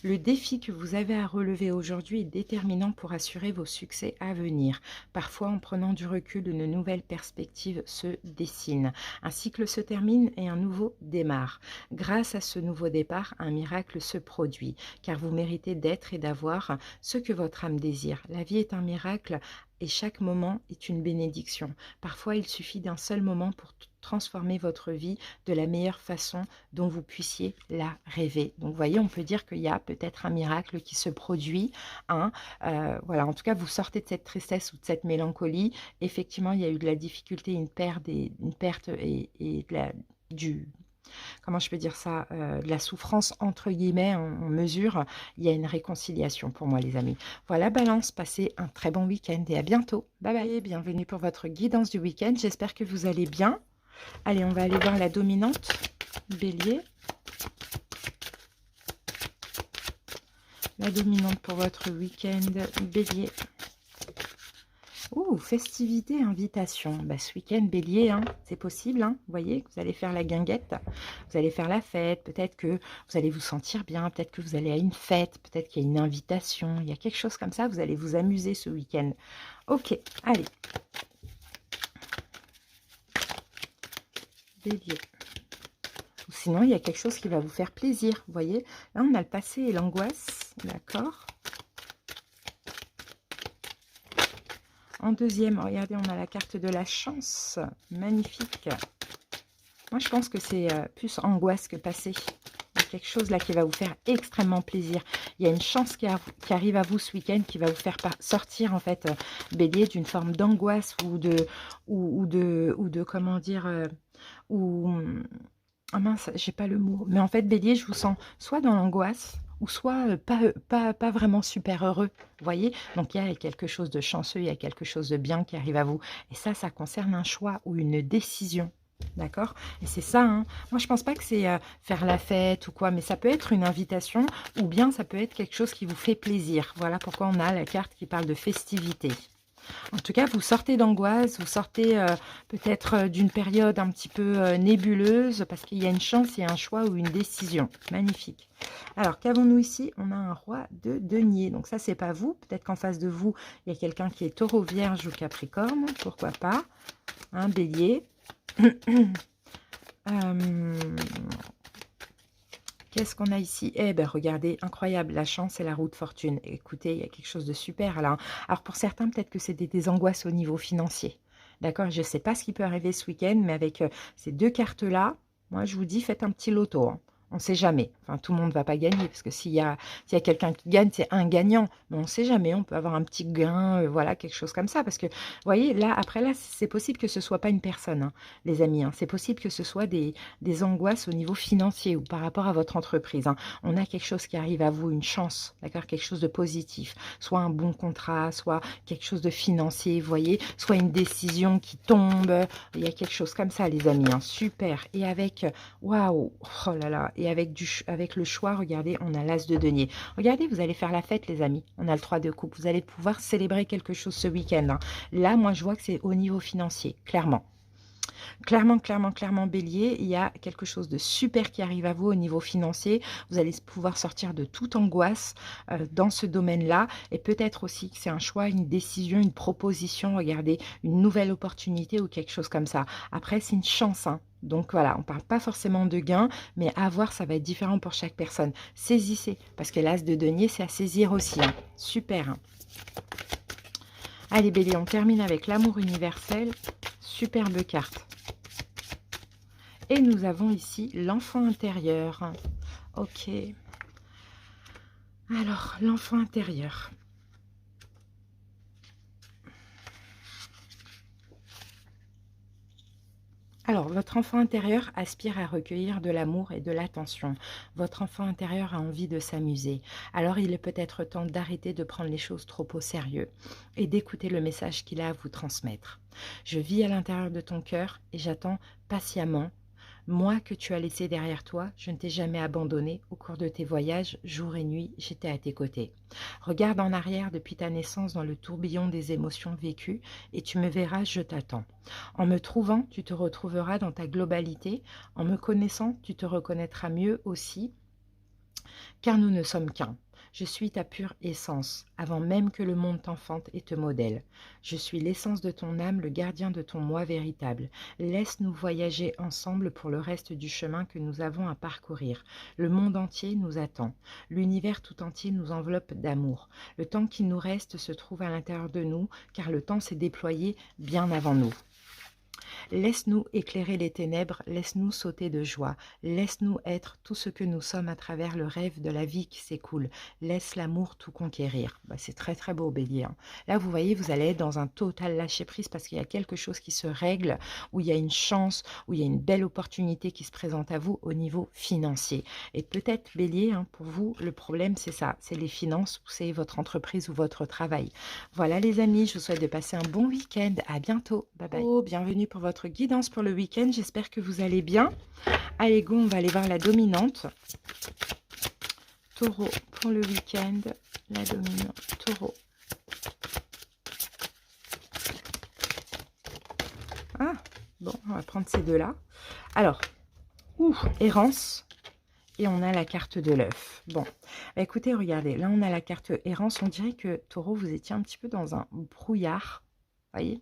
Le défi que vous avez à relever aujourd'hui est déterminant pour assurer vos succès à venir. Parfois, en prenant du recul, de nouvelles perspectives se dessinent. Un cycle se termine et un nouveau démarre. Grâce à ce nouveau départ, un miracle se produit, car vous méritez d'être et d'avoir ce que votre âme désire. La vie est un miracle et chaque moment est une bénédiction. Parfois, il suffit d'un seul moment pour transformer votre vie de la meilleure façon dont vous puissiez la rêver. Donc, vous voyez, on peut dire qu'il y a peut-être un miracle qui se produit, hein. Voilà, en tout cas, vous sortez de cette tristesse ou de cette mélancolie. Effectivement, il y a eu de la difficulté, une perte et comment je peux dire ça, de la souffrance entre guillemets, on mesure. Il y a une réconciliation pour moi, les amis. Voilà, balance, passez un très bon week-end et à bientôt. Bye bye, bienvenue pour votre guidance du week-end. J'espère que vous allez bien. Allez, on va aller voir la dominante, bélier. La dominante pour votre week-end, bélier. Ouh, festivité, invitation. Bah, ce week-end, bélier, hein, c'est possible. Hein, vous voyez, vous allez faire la guinguette, vous allez faire la fête. Peut-être que vous allez vous sentir bien. Peut-être que vous allez à une fête. Peut-être qu'il y a une invitation. Il y a quelque chose comme ça. Vous allez vous amuser ce week-end. Ok, allez. Bélier. Ou sinon, il y a quelque chose qui va vous faire plaisir. Vous voyez, là, on a le passé et l'angoisse. D'accord. En deuxième, regardez, on a la carte de la chance. Magnifique. Moi, je pense que c'est plus angoisse que passé. Il y a quelque chose là qui va vous faire extrêmement plaisir. Il y a une chance qui arrive à vous ce week-end qui va vous faire sortir, en fait, bélier, d'une forme d'angoisse ou de comment dire, ah mince, j'ai pas le mot. Mais en fait, bélier, je vous sens soit dans l'angoisse, ou soit pas vraiment super heureux, vous voyez. Donc, il y a quelque chose de chanceux, il y a quelque chose de bien qui arrive à vous. Et ça concerne un choix ou une décision, d'accord. Et c'est ça, hein. Moi, je pense pas que c'est faire la fête ou quoi, mais ça peut être une invitation, ou bien ça peut être quelque chose qui vous fait plaisir. Voilà pourquoi on a la carte qui parle de festivité. En tout cas, vous sortez d'angoisse, vous sortez peut-être d'une période un petit peu nébuleuse, parce qu'il y a une chance, il y a un choix ou une décision. Magnifique. Alors, qu'avons-nous ici? On a un roi de denier. Donc ça, c'est pas vous. Peut-être qu'en face de vous, il y a quelqu'un qui est taureau, vierge ou capricorne. Pourquoi pas? Un bélier. Qu'est-ce qu'on a ici? Eh bien, regardez, incroyable, la chance et la roue de fortune. Écoutez, il y a quelque chose de super là. Alors, pour certains, peut-être que c'est des angoisses au niveau financier. D'accord? Je ne sais pas ce qui peut arriver ce week-end, mais avec ces deux cartes-là, moi, je vous dis, faites un petit loto, hein. On ne sait jamais. Enfin, tout le monde ne va pas gagner, parce que s'il y a quelqu'un qui gagne, c'est un gagnant. Mais on ne sait jamais, on peut avoir un petit gain, voilà, quelque chose comme ça. Parce que, vous voyez, là, après, là, c'est possible que ce ne soit pas une personne, hein, les amis, hein. C'est possible que ce soit des angoisses au niveau financier ou par rapport à votre entreprise, hein. On a quelque chose qui arrive à vous, une chance, d'accord, quelque chose de positif. Soit un bon contrat, soit quelque chose de financier, vous voyez, soit une décision qui tombe. Il y a quelque chose comme ça, les amis, hein. Super. Et avec, waouh, oh là là, et avec le choix, regardez, on a l'as de denier. Regardez, vous allez faire la fête, les amis. On a le 3 de coupe. Vous allez pouvoir célébrer quelque chose ce week-end, hein. Là, moi, je vois que c'est au niveau financier, clairement. Clairement, clairement, clairement, Bélier, il y a quelque chose de super qui arrive à vous au niveau financier. Vous allez pouvoir sortir de toute angoisse dans ce domaine-là. Et peut-être aussi que c'est un choix, une décision, une proposition, regardez, une nouvelle opportunité ou quelque chose comme ça. Après, c'est une chance, hein. Donc voilà, on ne parle pas forcément de gain, mais à voir, ça va être différent pour chaque personne. Saisissez, parce que l'as de denier, c'est à saisir aussi, hein. Super, hein. Allez, Bélier, on termine avec l'amour universel. Superbe carte. Et nous avons ici l'enfant intérieur. Ok. Alors, l'enfant intérieur. Alors, votre enfant intérieur aspire à recueillir de l'amour et de l'attention. Votre enfant intérieur a envie de s'amuser. Alors, il est peut-être temps d'arrêter de prendre les choses trop au sérieux et d'écouter le message qu'il a à vous transmettre. Je vis à l'intérieur de ton cœur et j'attends patiemment. Moi que tu as laissé derrière toi, je ne t'ai jamais abandonné. Au cours de tes voyages, jour et nuit, j'étais à tes côtés. Regarde en arrière depuis ta naissance dans le tourbillon des émotions vécues et tu me verras, je t'attends. En me trouvant, tu te retrouveras dans ta globalité. En me connaissant, tu te reconnaîtras mieux aussi, car nous ne sommes qu'un. Je suis ta pure essence, avant même que le monde t'enfante et te modèle. Je suis l'essence de ton âme, le gardien de ton moi véritable. Laisse-nous voyager ensemble pour le reste du chemin que nous avons à parcourir. Le monde entier nous attend. L'univers tout entier nous enveloppe d'amour. Le temps qui nous reste se trouve à l'intérieur de nous, car le temps s'est déployé bien avant nous. Laisse-nous éclairer les ténèbres, laisse-nous sauter de joie, laisse-nous être tout ce que nous sommes à travers le rêve de la vie qui s'écoule. Laisse l'amour tout conquérir. Bah, c'est très très beau, Bélier, hein. Là, vous voyez, vous allez être dans un total lâcher-prise parce qu'il y a quelque chose qui se règle, où il y a une chance, où il y a une belle opportunité qui se présente à vous au niveau financier. Et peut-être, Bélier, hein, pour vous, le problème, c'est ça, c'est les finances, ou c'est votre entreprise ou votre travail. Voilà les amis, je vous souhaite de passer un bon week-end. À bientôt. Bye bye. Oh, bienvenue pour votre guidance pour le week-end. J'espère que vous allez bien. Allez, go, on va aller voir la dominante. Taureau pour le week-end. La dominante. Taureau. Ah, bon, on va prendre ces deux-là. Alors, errance. Et on a la carte de l'œuf. Bon, bah écoutez, regardez, là on a la carte errance. On dirait que Taureau, vous étiez un petit peu dans un brouillard. Voyez,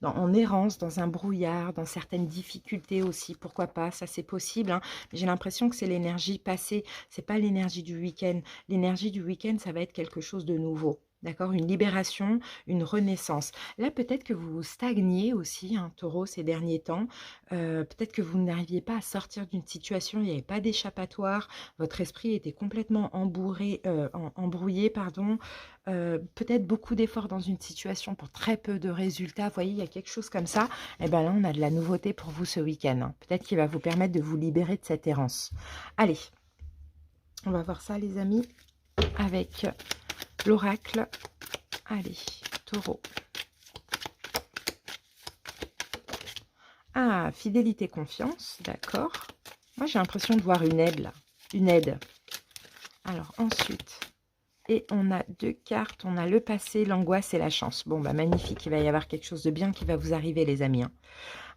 en errance, dans un brouillard, dans certaines difficultés aussi, pourquoi pas, ça c'est possible, hein. J'ai l'impression que c'est l'énergie passée, c'est pas l'énergie du week-end. L'énergie du week-end, ça va être quelque chose de nouveau. D'accord, une libération, une renaissance. Là, peut-être que vous stagniez aussi, hein, Taureau, ces derniers temps. Peut-être que vous n'arriviez pas à sortir d'une situation, il n'y avait pas d'échappatoire. Votre esprit était complètement embrouillé, pardon. Peut-être beaucoup d'efforts dans une situation pour très peu de résultats. Vous voyez, il y a quelque chose comme ça. Et bien là, on a de la nouveauté pour vous ce week-end, hein. Peut-être qu'il va vous permettre de vous libérer de cette errance. Allez, on va voir ça, les amis, avec l'oracle. Allez, Taureau. Ah, fidélité, confiance, d'accord. Moi, j'ai l'impression de voir une aide, là. Une aide. Alors, ensuite, et on a deux cartes. On a le passé, l'angoisse et la chance. Bon, bah magnifique. Il va y avoir quelque chose de bien qui va vous arriver, les amis, hein.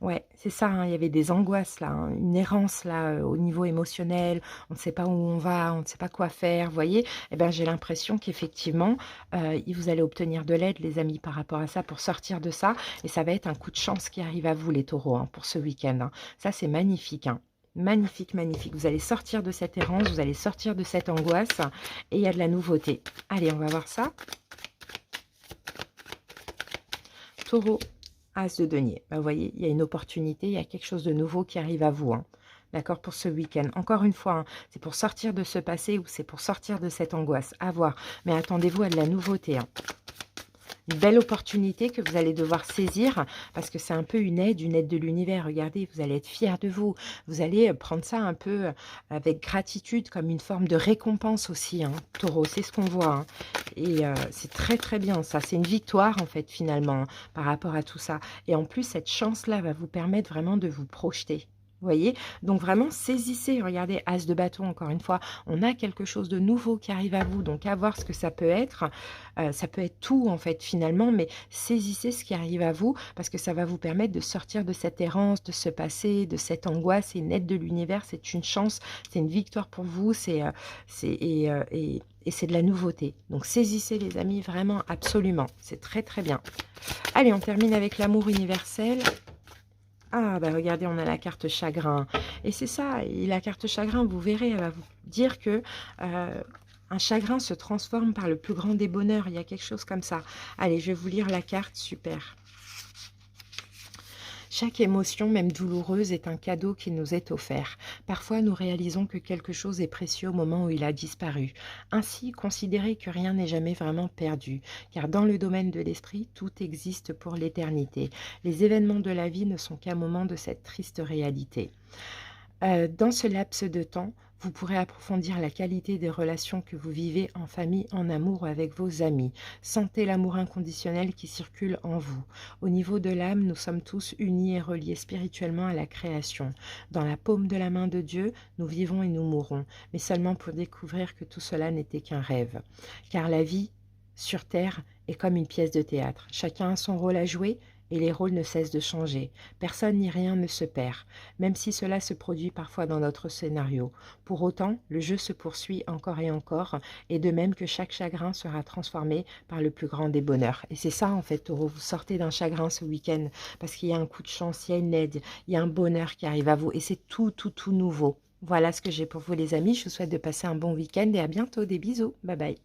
Ouais, c'est ça, hein, il y avait des angoisses, là, hein, une errance, là, au niveau émotionnel. On ne sait pas où on va, on ne sait pas quoi faire, vous voyez. Eh bien, j'ai l'impression qu'effectivement, vous allez obtenir de l'aide, les amis, par rapport à ça, pour sortir de ça. Et ça va être un coup de chance qui arrive à vous, les taureaux, hein, pour ce week-end, hein. Ça, c'est magnifique, hein. Magnifique, magnifique. Vous allez sortir de cette errance, vous allez sortir de cette angoisse. Et il y a de la nouveauté. Allez, on va voir ça. Taureau. As de denier. Bah, vous voyez, il y a une opportunité, il y a quelque chose de nouveau qui arrive à vous, hein. D'accord, pour ce week-end. Encore une fois, hein, c'est pour sortir de ce passé ou c'est pour sortir de cette angoisse. À voir. Mais attendez-vous à de la nouveauté, hein. Une belle opportunité que vous allez devoir saisir parce que c'est un peu une aide de l'univers. Regardez, vous allez être fiers de vous. Vous allez prendre ça un peu avec gratitude comme une forme de récompense aussi, hein, Taureau. C'est ce qu'on voit, hein. Et c'est très très bien ça. C'est une victoire en fait finalement, hein, par rapport à tout ça. Et en plus, cette chance-là va vous permettre vraiment de vous projeter. Voyez? Donc vraiment saisissez, regardez, as de bâton encore une fois, on a quelque chose de nouveau qui arrive à vous, donc à voir ce que ça peut être tout en fait finalement, mais saisissez ce qui arrive à vous parce que ça va vous permettre de sortir de cette errance, de ce passé, de cette angoisse. C'est une aide de l'univers, c'est une chance, c'est une victoire pour vous, c'est et c'est de la nouveauté. Donc saisissez les amis, vraiment absolument, c'est très, très bien. Allez, on termine avec l'amour universel. Ah bah regardez, on a la carte chagrin et c'est ça et la carte chagrin, vous verrez, elle va vous dire que, un chagrin se transforme par le plus grand des bonheurs. Il y a quelque chose comme ça. Allez, je vais vous lire la carte, super. Chaque émotion, même douloureuse, est un cadeau qui nous est offert. Parfois, nous réalisons que quelque chose est précieux au moment où il a disparu. Ainsi, considérez que rien n'est jamais vraiment perdu, car dans le domaine de l'esprit, tout existe pour l'éternité. Les événements de la vie ne sont qu'un moment de cette triste réalité. Dans ce laps de temps, vous pourrez approfondir la qualité des relations que vous vivez en famille, en amour ou avec vos amis. Sentez l'amour inconditionnel qui circule en vous. Au niveau de l'âme, nous sommes tous unis et reliés spirituellement à la création. Dans la paume de la main de Dieu, nous vivons et nous mourrons, mais seulement pour découvrir que tout cela n'était qu'un rêve. Car la vie sur Terre est comme une pièce de théâtre. Chacun a son rôle à jouer et les rôles ne cessent de changer. Personne ni rien ne se perd, même si cela se produit parfois dans notre scénario. Pour autant, le jeu se poursuit encore et de même que chaque chagrin sera transformé par le plus grand des bonheurs. Et c'est ça en fait, Taureau, vous sortez d'un chagrin ce week-end, parce qu'il y a un coup de chance, il y a une aide, il y a un bonheur qui arrive à vous, et c'est tout, tout, tout nouveau. Voilà ce que j'ai pour vous les amis, je vous souhaite de passer un bon week-end et à bientôt, des bisous, bye bye.